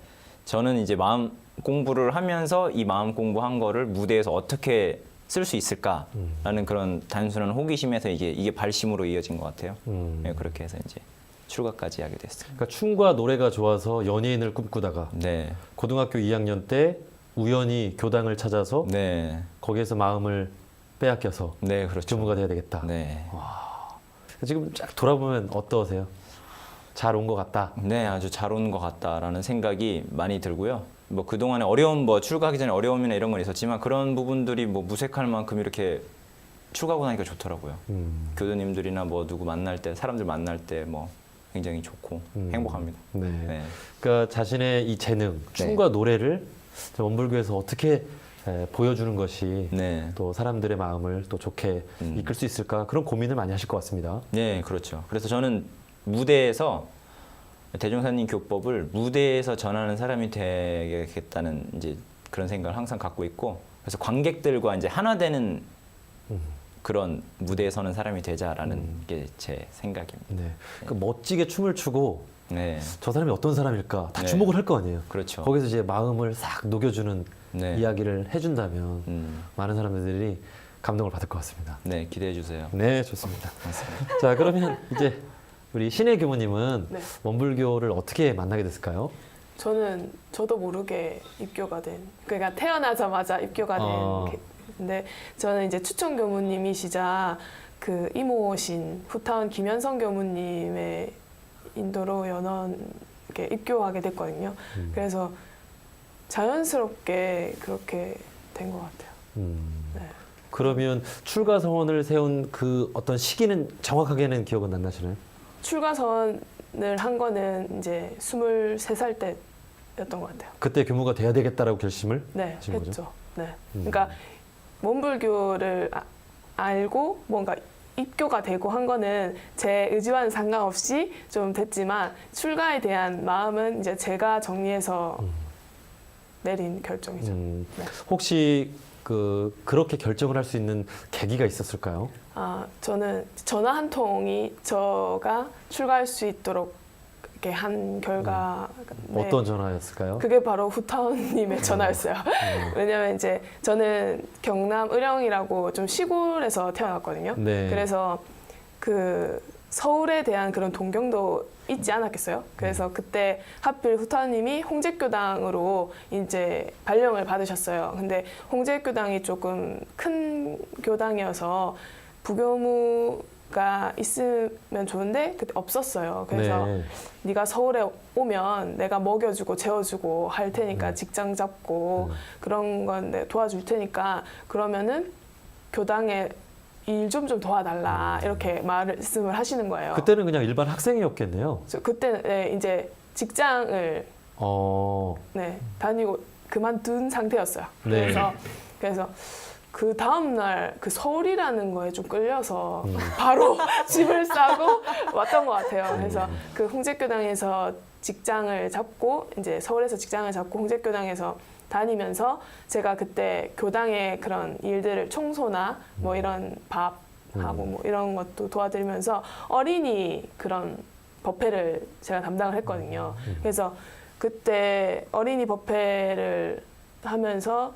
저는 이제 마음 공부를 하면서 이 마음 공부한 거를 무대에서 어떻게 쓸 수 있을까라는 그런 단순한 호기심에서 이게 발심으로 이어진 것 같아요. 그렇게 해서 이제 출가까지 하게 됐어요. 그러니까 춤과 노래가 좋아서 연예인을 꿈꾸다가 네, 고등학교 2학년 때 우연히 교당을 찾아서 네, 거기에서 마음을 빼앗겨서 네, 그렇죠. 교무가 돼야 되겠다. 네, 지금 쫙 돌아보면 어떠세요? 잘 온 것 같다. 네, 아주 잘 온 것 같다라는 생각이 많이 들고요. 뭐 그동안에 어려움, 뭐 출가하기 전에 어려움이나 이런 건 있었지만 그런 부분들이 뭐 무색할 만큼 이렇게 출가하고 나니까 좋더라고요. 교수님들이나 뭐 누구 만날 때, 사람들 만날 때 뭐 굉장히 좋고 행복합니다. 네. 네. 그러니까 자신의 이 재능, 춤과 노래를 원불교에서 어떻게 보여주는 것이 네. 또 사람들의 마음을 또 좋게 이끌 수 있을까 그런 고민을 많이 하실 것 같습니다. 네, 그렇죠. 그래서 저는 무대에서 대종사님 교법을 무대에서 전하는 사람이 되겠다는 이제 그런 생각을 항상 갖고 있고 그래서 관객들과 이제 하나 되는 그런 무대에 서는 사람이 되자라는 게 제 생각입니다. 네. 그러니까 멋지게 춤을 추고 네, 저 사람이 어떤 사람일까 다 네. 주목을 할 거 아니에요. 그렇죠. 거기서 이제 마음을 싹 녹여주는 네. 이야기를 해준다면 많은 사람들이 감동을 받을 것 같습니다. 네, 기대해 주세요. 네, 좋습니다. 고맙습니다. 자, 그러면 이제 우리 신혜 교무님은 네. 원불교를 어떻게 만나게 됐을까요? 저도 모르게 입교가 된, 그러니까 태어나자마자 입교가 된. 근데 저는 이제 추천 교무님이시자 그 이모신 후타운 김현성 교무님의 인도로 연원 이렇게 입교하게 됐거든요. 그래서 자연스럽게 그렇게 된 것 같아요. 네. 그러면 출가 서원을 세운 그 어떤 시기는 정확하게는 기억은 안 나시나요? 출가 선언을 한 거는 이제 23살 때였던 것 같아요. 그때 교무가 돼야 되겠다라고 결심을 네, 하신 했죠. 거죠? 네. 그러니까 원불교를 알고 뭔가 입교가 되고 한 거는 제 의지와는 상관없이 좀 됐지만 출가에 대한 마음은 이제 제가 정리해서 내린 결정이죠. 네. 혹시 그렇게 결정을 할 수 있는 계기가 있었을까요? 저는 전화 한 통이 저가 출가할 수 있도록 이렇게 한 결과. 네. 어떤 전화였을까요? 그게 바로 후타운님의 전화였어요. 왜냐면 이제 저는 경남 의령이라고 좀 시골에서 태어났거든요. 네. 그래서 그 서울에 대한 그런 동경도 있지 않았겠어요? 그래서 그때 하필 후타님이 홍제교당으로 이제 발령을 받으셨어요. 근데 홍제교당이 조금 큰 교당이어서 부교무가 있으면 좋은데 그때 없었어요. 그래서 네. 네가 서울에 오면 내가 먹여주고 재워주고 할 테니까 직장 잡고 그런 건 내가 도와줄 테니까 그러면은 교당에 일 좀 도와달라 이렇게 말씀을 하시는 거예요. 그때는 그냥 일반 학생이었겠네요. 그때 네, 이제 직장을 어, 네, 다니고 그만둔 상태였어요. 네. 그래서 그 다음 날 그 서울이라는 거에 좀 끌려서 바로 집을 싸고 왔던 것 같아요. 그래서 그 홍제교당에서 직장을 잡고 이제 서울에서 직장을 잡고 홍제교당에서 다니면서 제가 그때 교당의 그런 일들을 청소나 뭐 이런 밥하고 뭐 이런 것도 도와드리면서 어린이 그런 법회를 제가 담당을 했거든요. 그래서 그때 어린이 법회를 하면서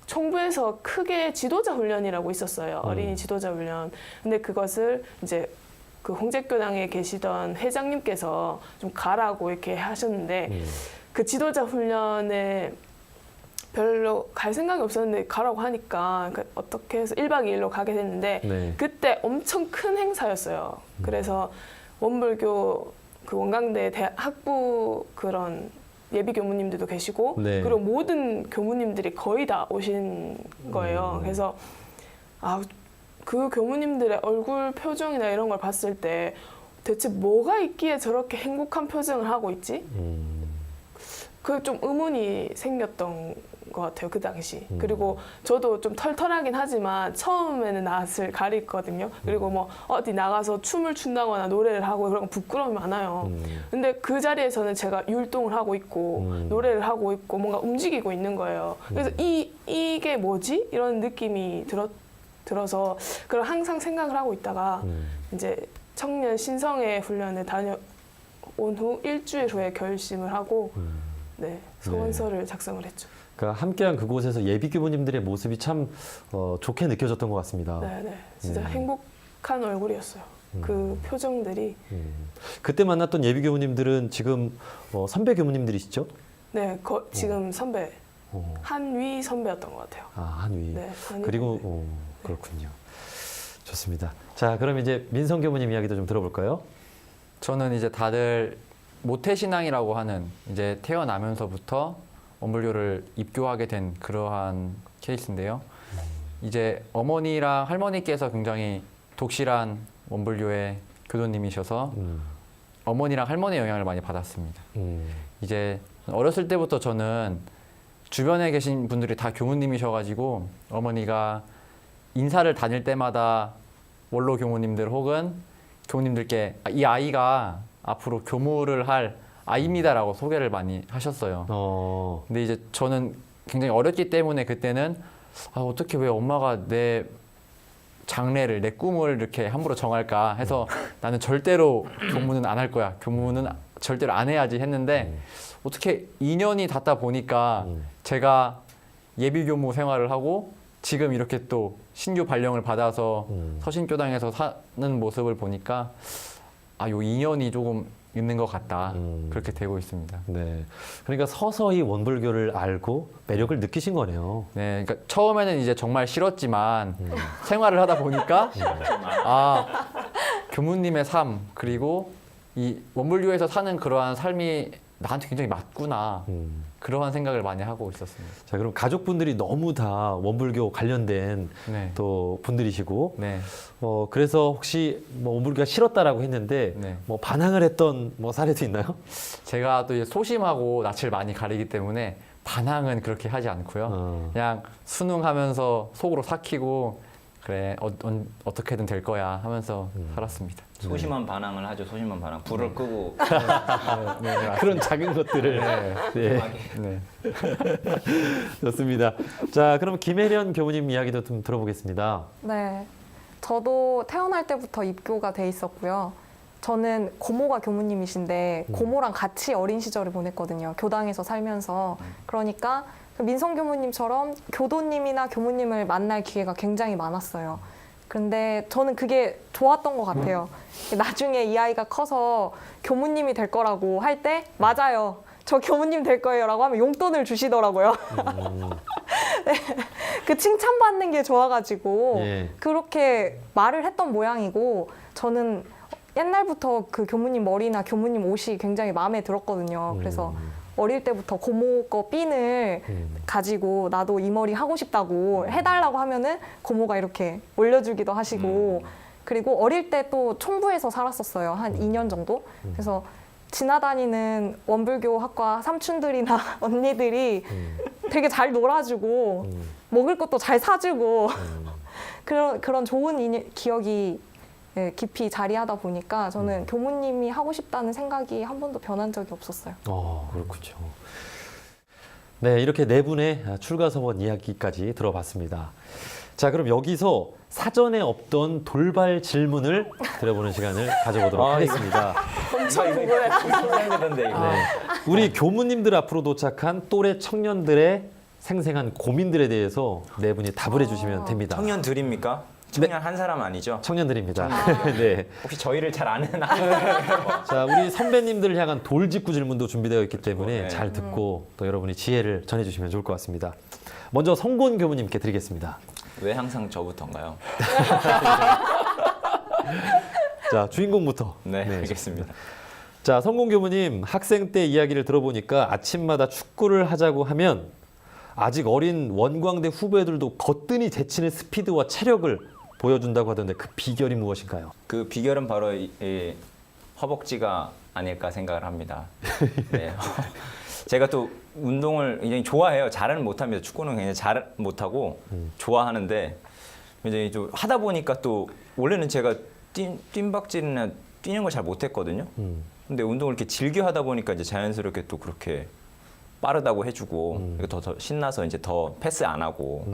총부에서 크게 지도자 훈련이라고 있었어요. 어린이 지도자 훈련. 근데 그것을 이제 그 홍제교당에 계시던 회장님께서 좀 가라고 이렇게 하셨는데 그 지도자 훈련에 별로 갈 생각이 없었는데 가라고 하니까 어떻게 해서 1박 2일로 가게 됐는데 네. 그때 엄청 큰 행사였어요. 그래서 원불교 그 원광대 학부 그런 예비 교무님들도 계시고 네. 그리고 모든 교무님들이 거의 다 오신 거예요. 그래서 그 교무님들의 얼굴 표정이나 이런 걸 봤을 때 대체 뭐가 있기에 저렇게 행복한 표정을 하고 있지? 그 좀 의문이 생겼던 것 같아요, 그 당시. 그리고 저도 좀 털털하긴 하지만 처음에는 낯을 가리거든요. 그리고 뭐 어디 나가서 춤을 춘다거나 노래를 하고 그런 거 부끄러움이 많아요. 근데 그 자리에서는 제가 율동을 하고 있고 노래를 하고 있고 뭔가 움직이고 있는 거예요. 그래서 이게 뭐지? 이런 느낌이 들어서 그걸 항상 생각을 하고 있다가 이제 청년 신성회 훈련에 다녀온 후 일주일 후에 결심을 하고 네, 소원서를 작성을 했죠. 그러니까 함께한 그곳에서 예비 교무님들의 모습이 참 좋게 느껴졌던 것 같습니다. 네, 네, 진짜 행복한 얼굴이었어요. 그 표정들이. 그때 만났던 예비 교무님들은 지금 선배 교무님들이시죠? 네, 지금 선배 한위 선배였던 것 같아요. 아, 한위. 네, 한위 그리고 선배. 그렇군요. 좋습니다. 자, 그럼 이제 민성 교무님 이야기도 좀 들어볼까요? 저는 이제 다들 모태신앙이라고 하는 이제 태어나면서부터 원불교를 입교하게 된 그러한 케이스인데요. 이제 어머니랑 할머니께서 굉장히 독실한 원불교의 교도님이셔서 어머니랑 할머니의 영향을 많이 받았습니다. 이제 어렸을 때부터 저는 주변에 계신 분들이 다 교무님이셔가지고 어머니가 인사를 다닐 때마다 원로 교무님들 혹은 교무님들께 이 아이가 앞으로 교무를 할 아이입니다라고 소개를 많이 하셨어요. 근데 이제 저는 굉장히 어렸기 때문에 그때는 어떻게 왜 엄마가 내 장래를 내 꿈을 이렇게 함부로 정할까 해서 나는 절대로 교무는 안 할 거야. 교무는 절대로 안 해야지 했는데 어떻게 2년이 経다 보니까 제가 예비 교무 생활을 하고 지금 이렇게 또 신규 발령을 받아서 서신교당에서 사는 모습을 보니까 요 2년이 조금 있는 것 같다. 그렇게 되고 있습니다. 네. 그러니까 서서히 원불교를 알고 매력을 느끼신 거네요. 네, 그러니까 처음에는 이제 정말 싫었지만 생활을 하다 보니까 교무님의 삶 그리고 이 원불교에서 사는 그러한 삶이 나한테 굉장히 맞구나. 그러한 생각을 많이 하고 있었습니다. 자, 그럼 가족분들이 너무 다 원불교 관련된 네. 또 분들이시고, 네. 그래서 혹시 뭐 원불교가 싫었다라고 했는데, 네. 뭐 반항을 했던 뭐 사례도 있나요? 제가 또 이제 소심하고 낯을 많이 가리기 때문에 반항은 그렇게 하지 않고요. 그냥 순응하면서 속으로 삭히고 그래 어떻게든 될 거야 하면서 살았습니다. 소심한 반항을 하죠. 소심한 반항. 불을 끄고 그런 작은 것들을. 네. 네. 좋습니다. 자, 그럼 김혜련 교무님 이야기도 좀 들어보겠습니다. 네. 저도 태어날 때부터 입교가 돼 있었고요. 저는 고모가 교무님이신데 고모랑 같이 어린 시절을 보냈거든요. 교당에서 살면서. 그러니까 민성 교무님처럼 교도님이나 교무님을 만날 기회가 굉장히 많았어요. 그런데 저는 그게 좋았던 것 같아요. 나중에 이 아이가 커서 교무님이 될 거라고 할 때 맞아요. 저 교무님 될 거예요라고 하면 용돈을 주시더라고요. 네, 그 칭찬받는 게 좋아가지고 예. 그렇게 말을 했던 모양이고 저는 옛날부터 그 교무님 머리나 교무님 옷이 굉장히 마음에 들었거든요. 그래서 어릴 때부터 고모 거 핀을 가지고 나도 이 머리 하고 싶다고 해달라고 하면은 고모가 이렇게 올려주기도 하시고 그리고 어릴 때 또 총부에서 살았었어요. 한 2년 정도. 그래서 지나다니는 원불교 학과 삼촌들이나 언니들이 되게 잘 놀아주고 먹을 것도 잘 사주고 그런 좋은 기억이 네, 깊이 자리하다 보니까 저는 교무님이 하고 싶다는 생각이 한 번도 변한 적이 없었어요. 그렇군요. 네, 이렇게 네 분의 출가 서원 이야기까지 들어봤습니다. 자, 그럼 여기서 사전에 없던 돌발 질문을 드려보는 시간을 가져보도록 하겠습니다. 엄청 궁금해. 긴장되던데 이거. 네. 우리 교무님들 앞으로 도착한 또래 청년들의 생생한 고민들에 대해서 네 분이 답을 해주시면 됩니다. 청년들입니까? 청년 한 사람 아니죠? 청년들입니다. 네. 혹시 저희를 잘 아는 자, 우리 선배님들을 향한 돌직구 질문도 준비되어 있기 때문에 네. 잘 듣고 또 여러분이 지혜를 전해주시면 좋을 것 같습니다. 먼저 성곤 교무님께 드리겠습니다. 왜 항상 저부터인가요? 자, 주인공부터. 네, 알겠습니다. 자, 성곤 교무님 학생 때 이야기를 들어보니까 아침마다 축구를 하자고 하면 아직 어린 원광대 후배들도 거뜬히 제치는 스피드와 체력을 보여준다고 하던데 그 비결이 무엇인가요? 그 비결은 바로 이 허벅지가 아닐까 생각을 합니다. 네. 제가 또 운동을 굉장히 좋아해요. 잘은 못합니다. 축구는 굉장히 잘 못하고 좋아하는데 굉장히 좀 하다 보니까 또 원래는 제가 뜀박질이나 뛰는 걸 잘 못했거든요. 근데 운동을 이렇게 즐겨 하다 보니까 이제 자연스럽게 또 그렇게 빠르다고 해주고 더 신나서 이제 더 패스 안 하고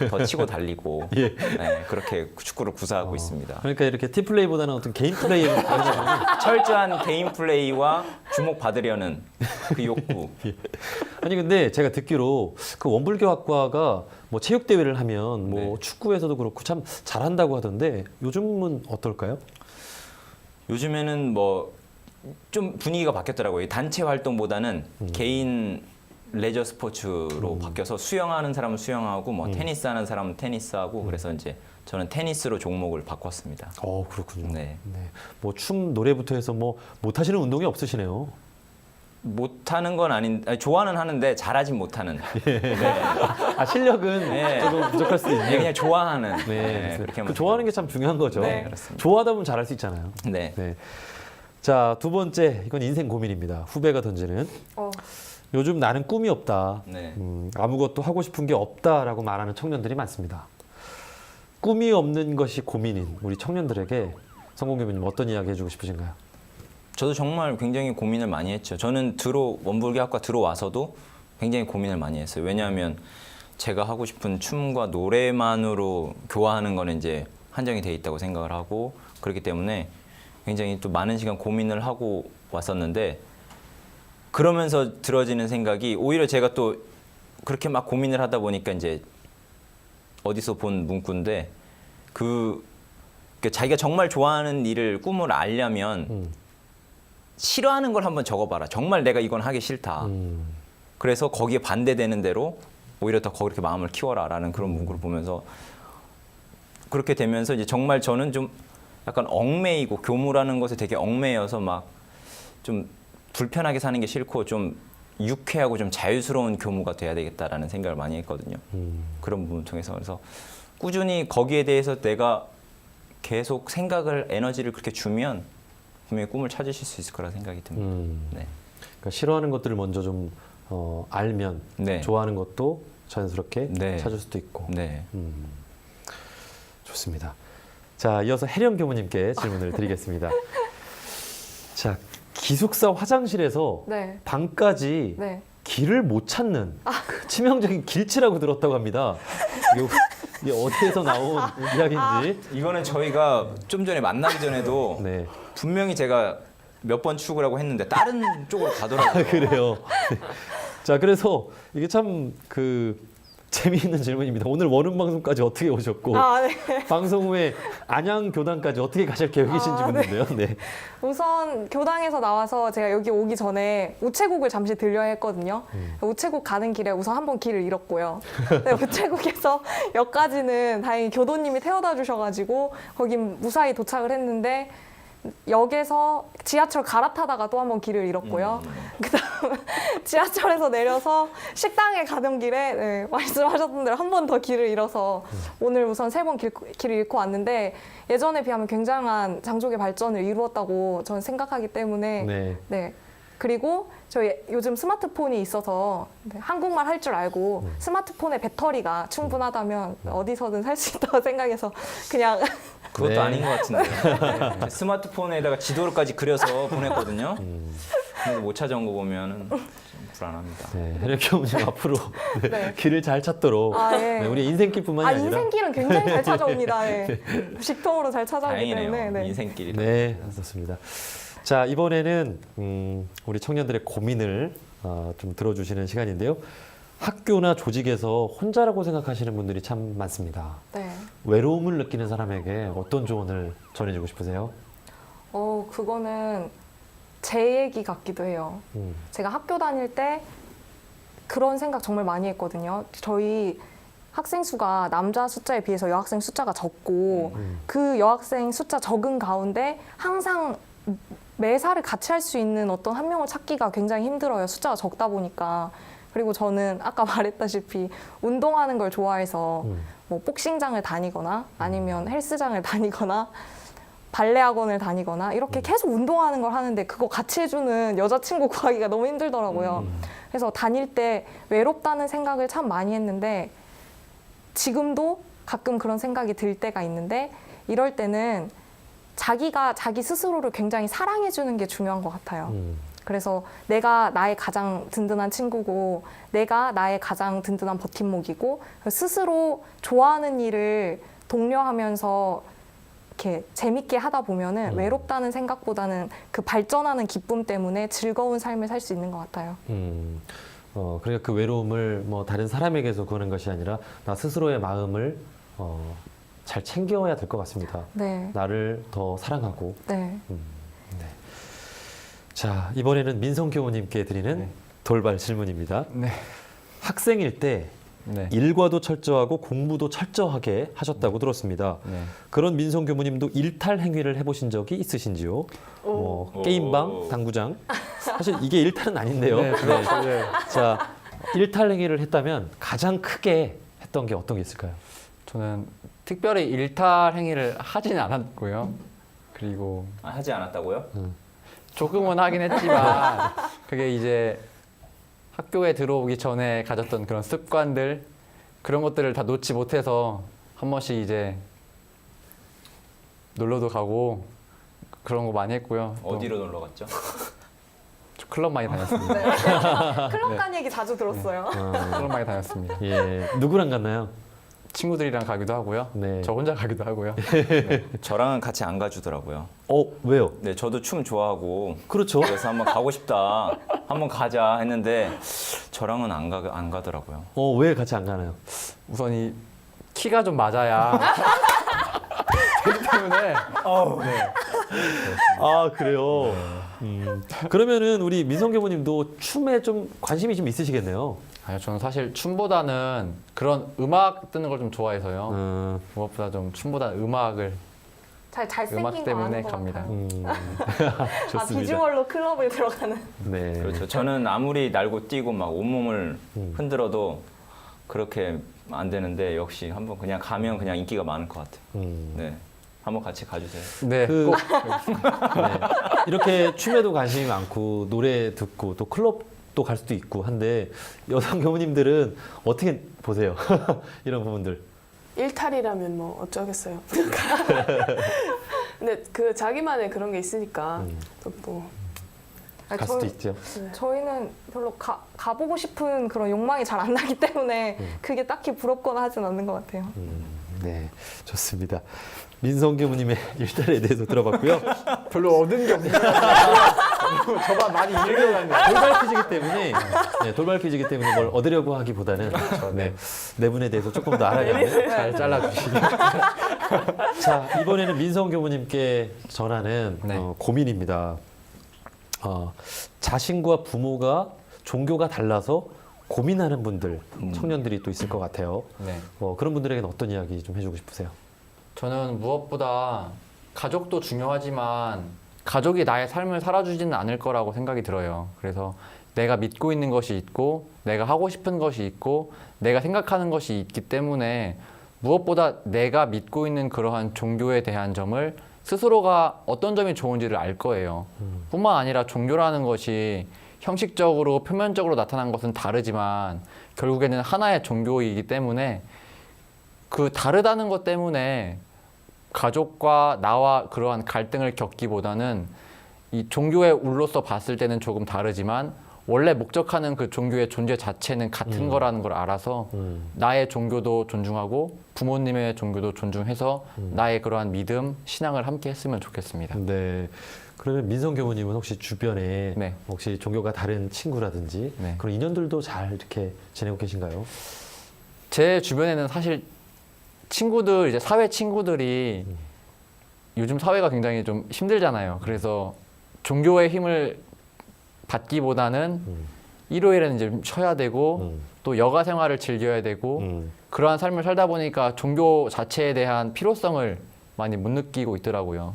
더 치고 달리고 예. 네, 그렇게 축구를 구사하고 있습니다. 그러니까 이렇게 팀플레이보다는 어떤 개인 플레이를 가능하면 철저한 개인 플레이와 주목 받으려는 그 욕구. 아니 근데 제가 듣기로 그 원불교학과가 뭐 체육 대회를 하면 뭐 네. 축구에서도 그렇고 참 잘한다고 하던데 요즘은 어떨까요? 요즘에는 뭐 좀 분위기가 바뀌었더라고요. 단체 활동보다는 개인 레저 스포츠로 바뀌어서 수영하는 사람은 수영하고 뭐 테니스 하는 사람은 테니스하고 그래서 이제 저는 테니스로 종목을 바꿨습니다. 그렇군요. 네. 뭐 춤, 노래부터 해서 뭐 못하시는 운동이 없으시네요. 못하는 건 아니 좋아는 하는데 잘하진 못하는. 실력은 네. 조금 부족할 수도 있네요. 그냥 좋아하는. 네, 그렇게 그 좋아하는 게 참 중요한 거죠. 네, 그렇습니다. 좋아하다 보면 잘할 수 있잖아요. 네. 네. 자, 두 번째, 이건 인생 고민입니다. 후배가 던지는 요즘 나는 꿈이 없다. 네. 아무것도 하고 싶은 게 없다라고 말하는 청년들이 많습니다. 꿈이 없는 것이 고민인 우리 청년들에게 성공 교수님 어떤 이야기 해주고 싶으신가요? 저도 정말 굉장히 고민을 많이 했죠. 저는 원불교학과 들어와서도 굉장히 고민을 많이 했어요. 왜냐하면 제가 하고 싶은 춤과 노래만으로 교화하는 거는 이제 한정이 돼 있다고 생각을 하고 그렇기 때문에 굉장히 또 많은 시간 고민을 하고 왔었는데 그러면서 들어지는 생각이 오히려 제가 또 그렇게 막 고민을 하다 보니까 이제 어디서 본 문구인데 자기가 정말 좋아하는 일을 꿈을 알려면 싫어하는 걸 한번 적어봐라. 정말 내가 이건 하기 싫다. 그래서 거기에 반대되는 대로 오히려 더 그렇게 마음을 키워라라는 그런 문구를 보면서 그렇게 되면서 이제 정말 저는 좀 약간 얽매이고 교무라는 것에 되게 얽매여서 막 좀 불편하게 사는 게 싫고 좀 유쾌하고 좀 자유스러운 교무가 돼야 되겠다라는 생각을 많이 했거든요. 그런 부분을 통해서 그래서 꾸준히 거기에 대해서 내가 계속 생각을 에너지를 그렇게 주면 분명히 꿈을 찾으실 수 있을 거라 생각이 듭니다. 네. 그러니까 싫어하는 것들을 먼저 좀 알면 네. 좋아하는 것도 자연스럽게 네. 찾을 수도 있고. 네. 좋습니다. 자, 이어서 혜령 교무님께 질문을 드리겠습니다. 자, 기숙사 화장실에서 네. 방까지 네. 길을 못 찾는 그 치명적인 길치라고 들었다고 합니다. 이게 어디에서 나온 이야기인지. 이거는 저희가 좀 전에 만나기 전에도 네. 분명히 제가 몇 번 출구라고 했는데 다른 쪽으로 가더라고요. 그래요. 자, 그래서 이게 참 재미있는 질문입니다. 오늘 원음 방송까지 어떻게 오셨고 아, 네. 방송 후에 안양 교당까지 어떻게 가실 계획이신지 아, 묻는데요. 네. 우선 교당에서 나와서 제가 여기 오기 전에 우체국을 잠시 들려야 했거든요. 우체국 가는 길에 우선 한번 길을 잃었고요. 네, 우체국에서 역까지는 다행히 교도님이 태워다 주셔가지고 거긴 무사히 도착을 했는데 역에서 지하철 갈아타다가 또 한 번 길을 잃었고요. 그다음 지하철에서 내려서 식당에 가던 길에 네, 말씀하셨던 대로 한 번 더 길을 잃어서 오늘 우선 3번 길을 잃고 왔는데 예전에 비하면 굉장한 장족의 발전을 이루었다고 저는 생각하기 때문에 네. 네. 그리고 저희 요즘 스마트폰이 있어서 네, 한국말 할 줄 알고 스마트폰의 배터리가 충분하다면 어디서든 살 수 있다고 생각해서 그냥 그것도 네. 아닌 것 같은데. 네. 스마트폰에다가 지도를까지 그려서 보냈거든요. 근데 못 찾아온 거 보면은 좀 불안합니다. 네, 혜령 교무님 앞으로 네, 네. 길을 잘 찾도록 아, 예. 네, 우리 인생길뿐만이 아 아니라 인생길은 굉장히 잘 찾아옵니다. 예. 직통으로 잘 찾아오기 다행이네요. 때문에 네. 인생길이. 네, 좋습니다. 자, 이번에는 우리 청년들의 고민을 좀 들어주시는 시간인데요. 학교나 조직에서 혼자라고 생각하시는 분들이 참 많습니다. 네. 외로움을 느끼는 사람에게 어떤 조언을 전해주고 싶으세요? 그거는 제 얘기 같기도 해요. 음, 제가 학교 다닐 때 그런 생각 정말 많이 했거든요. 저희 학생 수가 남자 숫자에 비해서 여학생 숫자가 적고 그 여학생 숫자 적은 가운데 항상 매사를 같이 할 수 있는 어떤 한 명을 찾기가 굉장히 힘들어요. 숫자가 적다 보니까. 그리고 저는 아까 말했다시피 운동하는 걸 좋아해서 뭐 복싱장을 다니거나 아니면 헬스장을 다니거나 발레 학원을 다니거나 이렇게 계속 운동하는 걸 하는데 그거 같이 해주는 여자친구 구하기가 너무 힘들더라고요. 그래서 다닐 때 외롭다는 생각을 참 많이 했는데 지금도 가끔 그런 생각이 들 때가 있는데 이럴 때는 자기가 자기 스스로를 굉장히 사랑해주는 게 중요한 것 같아요. 그래서 내가 나의 가장 든든한 친구고 내가 나의 가장 든든한 버팀목이고 스스로 좋아하는 일을 독려하면서 이렇게 재밌게 하다 보면은 외롭다는 생각보다는 그 발전하는 기쁨 때문에 즐거운 삶을 살 수 있는 것 같아요. 그러니까 그 외로움을 뭐 다른 사람에게서 구하는 것이 아니라 나 스스로의 마음을 잘 챙겨야 될 것 같습니다. 네, 나를 더 사랑하고. 네. 네. 자, 이번에는 민성 교우님께 드리는 네. 돌발 질문입니다. 네. 학생일 때 네. 일과도 철저하고 공부도 철저하게 하셨다고 들었습니다. 네. 그런 민성 교무님도 일탈 행위를 해보신 적이 있으신지요? 뭐 게임방, 당구장. 사실 이게 일탈은 아닌데요. 네, 그렇죠. 네. 자, 일탈 행위를 했다면 가장 크게 했던 게 어떤 게 있을까요? 저는 특별히 일탈 행위를 하지는 않았고요. 그리고 하지 않았다고요? 조금은 하긴 했지만 그게 이제 학교에 들어오기 전에 가졌던 그런 습관들 그런 것들을 다 놓지 못해서 한 번씩 이제 놀러도 가고 그런 거 많이 했고요. 또 어디로 놀러 갔죠? 클럽 많이 다녔습니다. 클럽 간 얘기 자주 들었어요. 클럽 많이 다녔습니다. 예, 누구랑 갔나요? 친구들이랑 가기도 하고요. 네. 저 혼자 가기도 하고요. 저랑은 같이 안 가주더라고요. 왜요? 네, 저도 춤 좋아하고 그렇죠. 그래서 한번 가고 싶다, 한번 가자 했는데 저랑은 안 가더라고요. 왜 같이 안 가나요? 우선 이 키가 좀 맞아야 되기 때문에 아, 그래요? 그러면은 우리 민성 교무님도 춤에 좀 관심이 좀 있으시겠네요. 아니요, 저는 사실 춤보다는 그런 음악 듣는 걸 좀 좋아해서요. 무엇보다 좀 춤보다 음악을 잘생긴 음악 거 때문에 아는 것 갑니다. 같아요. 좋습니다. 비주얼로 클럽에 들어가는. 네. 그렇죠. 저는 아무리 날고 뛰고 막 온몸을 흔들어도 그렇게 안 되는데 역시 한번 그냥 가면 그냥 인기가 많을 것 같아요. 네, 한번 같이 가주세요. 네, 그- 꼭 네. 이렇게 춤에도 관심이 많고 노래 듣고 또 클럽도 갈 수도 있고 한데 여성 교무님들은 어떻게 보세요? 이런 부분들. 일탈이라면 뭐 어쩌겠어요. 근데 그 자기만의 그런 게 있으니까 또 뭐. 아니, 갈 수도 있죠. 저희는 별로 가보고 싶은 그런 욕망이 잘 안 나기 때문에 그게 딱히 부럽거나 하진 않는 것 같아요. 네, 좋습니다. 민성 교무님의 일탈에 대해서 들어봤고요. 별로 얻은 게 없네요. 저만 많이 읽어갔네요. 돌발 퀴즈이기 때문에 돌발 퀴즈이기 때문에 뭘 얻으려고 하기보다는 네 분에 대해서 조금 더 알아야겠네요. 잘 잘라주시기. 자, 이번에는 민성 교무님께 전하는 네. 고민입니다. 자신과 부모가 종교가 달라서 고민하는 분들, 청년들이 또 있을 것 같아요. 네. 그런 분들에게는 어떤 이야기 좀 해주고 싶으세요? 저는 무엇보다 가족도 중요하지만 가족이 나의 삶을 살아주지는 않을 거라고 생각이 들어요. 그래서 내가 믿고 있는 것이 있고 내가 하고 싶은 것이 있고 내가 생각하는 것이 있기 때문에 무엇보다 내가 믿고 있는 그러한 종교에 대한 점을 스스로가 어떤 점이 좋은지를 알 거예요. 뿐만 아니라 종교라는 것이 형식적으로 표면적으로 나타난 것은 다르지만 결국에는 하나의 종교이기 때문에 그 다르다는 것 때문에 가족과 나와 그러한 갈등을 겪기보다는 이 종교의 울로서 봤을 때는 조금 다르지만 원래 목적하는 그 종교의 존재 자체는 같은 거라는 걸 알아서 나의 종교도 존중하고 부모님의 종교도 존중해서 나의 그러한 믿음, 신앙을 함께 했으면 좋겠습니다. 네. 그러면 민성 교무님은 혹시 주변에 네. 혹시 종교가 다른 친구라든지 네. 그런 인연들도 잘 이렇게 지내고 계신가요? 제 주변에는 사실 친구들, 이제 사회 친구들이 요즘 사회가 굉장히 좀 힘들잖아요. 그래서 종교의 힘을 받기보다는 일요일에는 이제 좀 쉬어야 되고 또 여가 생활을 즐겨야 되고 그러한 삶을 살다 보니까 종교 자체에 대한 필요성을 많이 못 느끼고 있더라고요.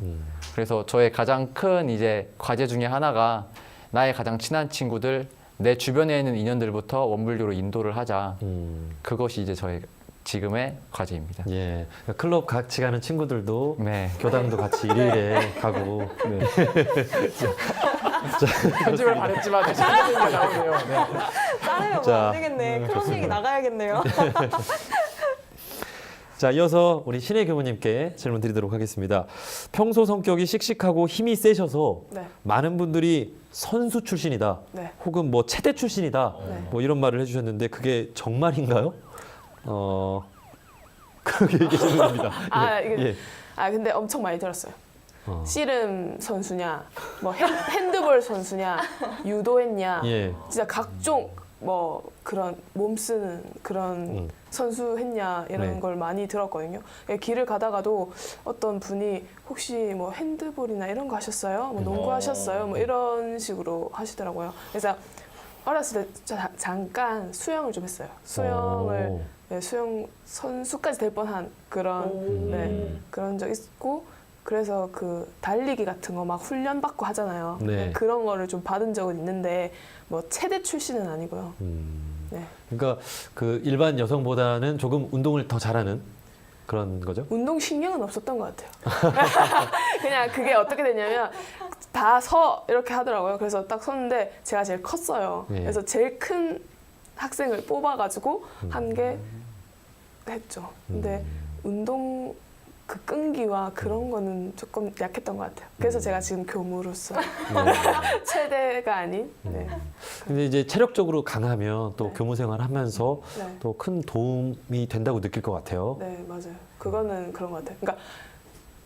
그래서 저의 가장 큰 이제 과제 중에 하나가 나의 가장 친한 친구들, 내 주변에 있는 인연들부터 원불교로 인도를 하자. 그것이 이제 저의 지금의 과제입니다. 예. 그러니까 클럽 같이 가는 친구들도 네. 교당도 같이 일요일에 가고. 네. 편집을 바랬지만 재밌는 얘기가 나오네요. 네. 짜내면 자, 안 되겠네. 그런 얘기 나가야겠네요. 자, 이어서 우리 신혜 교무님께 질문 드리도록 하겠습니다. 평소 성격이 씩씩하고 힘이 세셔서 네. 많은 분들이 선수 출신이다. 네. 혹은 뭐 체대 출신이다. 네. 뭐 이런 말을 해주셨는데 그게 정말인가요? 그렇게 얘기하시는 겁니다. 예. 근데 엄청 많이 들었어요. 어. 씨름 선수냐, 뭐 핸드볼 선수냐, 유도했냐, 예. 진짜 각종 뭐 그런 몸 쓰는 그런 선수 했냐 이런 네. 걸 많이 들었거든요. 길을 가다가도 어떤 분이 혹시 뭐 핸드볼이나 이런 거 하셨어요? 뭐 농구 하셨어요? 뭐 이런 식으로 하시더라고요. 그래서 어렸을 때 잠깐 수영을 좀 했어요. 수영을 네, 수영 선수까지 될 뻔한 그런 네, 그런 적 있고 그래서 그 달리기 같은 거 막 훈련 받고 하잖아요. 네. 그런 거를 좀 받은 적은 있는데 뭐 체대 출신은 아니고요. 네. 그러니까 그 일반 여성보다는 조금 운동을 더 잘하는 그런 거죠? 운동 신경은 없었던 것 같아요. 그냥 그게 어떻게 됐냐면 다 이렇게 하더라고요. 그래서 딱 섰는데 제가 제일 컸어요. 네. 그래서 제일 큰 학생을 뽑아가지고 한 게 했죠. 근데 운동 그 끈기와 그런 거는 조금 약했던 것 같아요. 그래서 제가 지금 교무로서 최대가 아닌. 네. 근데 이제 체력적으로 강하면 또 네. 교무 생활하면서 네. 또 큰 도움이 된다고 느낄 것 같아요. 네, 맞아요. 그거는 그런 것 같아요. 그러니까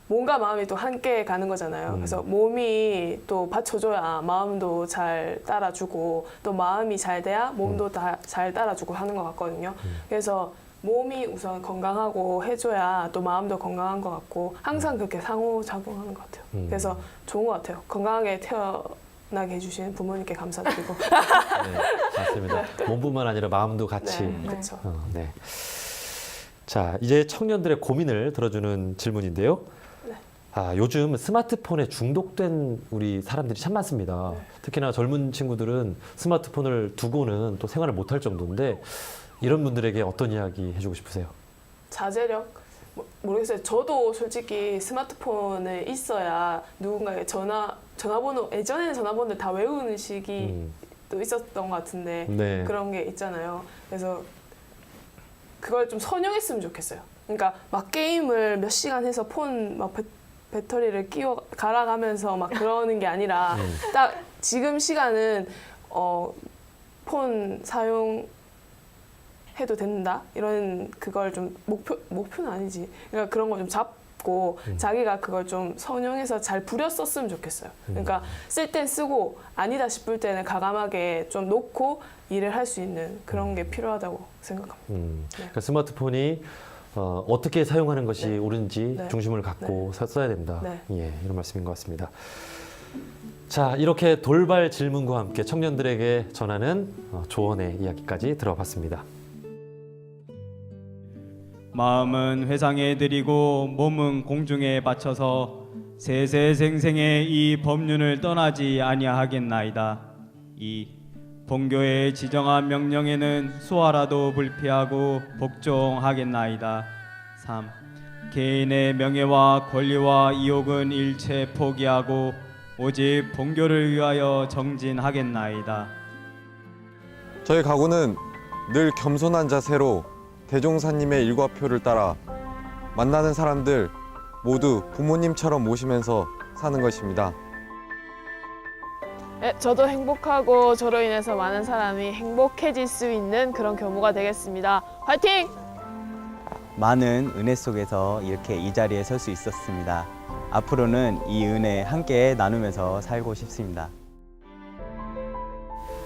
몸과 마음이 또 함께 가는 거잖아요. 그래서 몸이 또 받쳐줘야 마음도 잘 따라주고 또 마음이 잘 돼야 몸도 다 잘 따라주고 하는 것 같거든요. 그래서 몸이 우선 건강하고 해줘야 또 마음도 건강한 것 같고 항상 그렇게 상호작용하는 것 같아요. 그래서 좋은 것 같아요. 건강하게 태어나게 해주신 부모님께 감사드리고. 네, 맞습니다. 몸뿐만 아니라 마음도 같이. 네, 그렇죠. 네. 자, 이제 청년들의 고민을 들어주는 질문인데요. 요즘 스마트폰에 중독된 우리 사람들이 참 많습니다. 네. 특히나 젊은 친구들은 스마트폰을 두고는 또 생활을 못할 정도인데 이런 분들에게 어떤 이야기 해주고 싶으세요? 자제력? 모르겠어요. 저도 솔직히 스마트폰에 있어야 누군가의 전화번호, 예전에는 전화번호를 다 외우는 시기 또 있었던 것 같은데 네. 그런 게 있잖아요. 그래서 그걸 좀 선용했으면 좋겠어요. 그러니까 막 게임을 몇 시간 해서 폰 막 배터리를 끼워 갈아가면서 막 그러는 게 아니라 딱 지금 시간은 폰 사용 해도 된다 이런 그걸 좀 목표는 아니지. 그러니까 그런 거 좀 있고 자기가 그걸 좀 선용해서 잘 부렸었으면 좋겠어요. 그러니까 쓸 땐 쓰고 아니다 싶을 때는 과감하게 좀 놓고 일을 할 수 있는 그런 게 필요하다고 생각합니다. 그러니까 스마트폰이 어떻게 사용하는 것이 옳은지 네. 중심을 갖고 써야 된다. 네. 예, 이런 말씀인 것 같습니다. 자, 이렇게 돌발 질문과 함께 청년들에게 전하는 조언의 이야기까지 들어봤습니다. 마음은 회상에 드리고 몸은 공중에 바쳐서 세세생생의 이 법륜을 떠나지 아니하겠나이다. 2. 본교의 지정한 명령에는 수하라도 불피하고 복종하겠나이다. 3. 개인의 명예와 권리와 이욕은 일체 포기하고 오직 본교를 위하여 정진하겠나이다. 저희 가구는 늘 겸손한 자세로 대종사님의 일과표를 따라 만나는 사람들 모두 부모님처럼 모시면서 사는 것입니다. 네, 저도 행복하고 저로 인해서 많은 사람이 행복해질 수 있는 그런 교무가 되겠습니다. 화이팅! 많은 은혜 속에서 이렇게 이 자리에 설 수 있었습니다. 앞으로는 이 은혜 함께 나누면서 살고 싶습니다.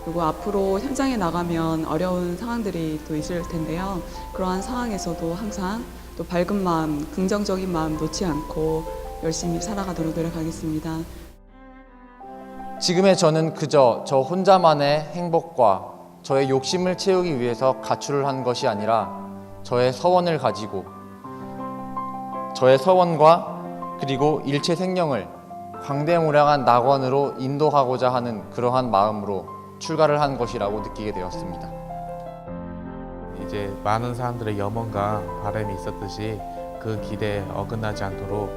그리고 앞으로 현장에 나가면 어려운 상황들이 또 있을 텐데요. 그러한 상황에서도 항상 또 밝은 마음, 긍정적인 마음 놓지 않고 열심히 살아가도록 노력하겠습니다. 지금의 저는 그저 저 혼자만의 행복과 저의 욕심을 채우기 위해서 가출을 한 것이 아니라 저의 서원을 가지고 저의 서원과 그리고 일체 생명을 광대무량한 낙원으로 인도하고자 하는 그러한 마음으로 출가를 한 것이라고 느끼게 되었습니다. 이제 많은 사람들의 염원과 바람이 있었듯이 그 기대에 어긋나지 않도록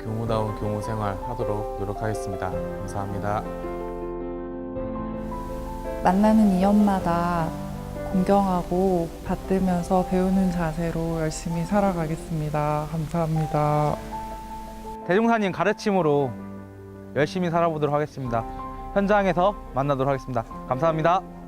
교무다운 교무 생활 하도록 노력하겠습니다. 감사합니다. 만나는 이연마다 공경하고 받들면서 배우는 자세로 열심히 살아가겠습니다. 감사합니다. 대종사님 가르침으로 열심히 살아보도록 하겠습니다. 현장에서 만나도록 하겠습니다. 감사합니다.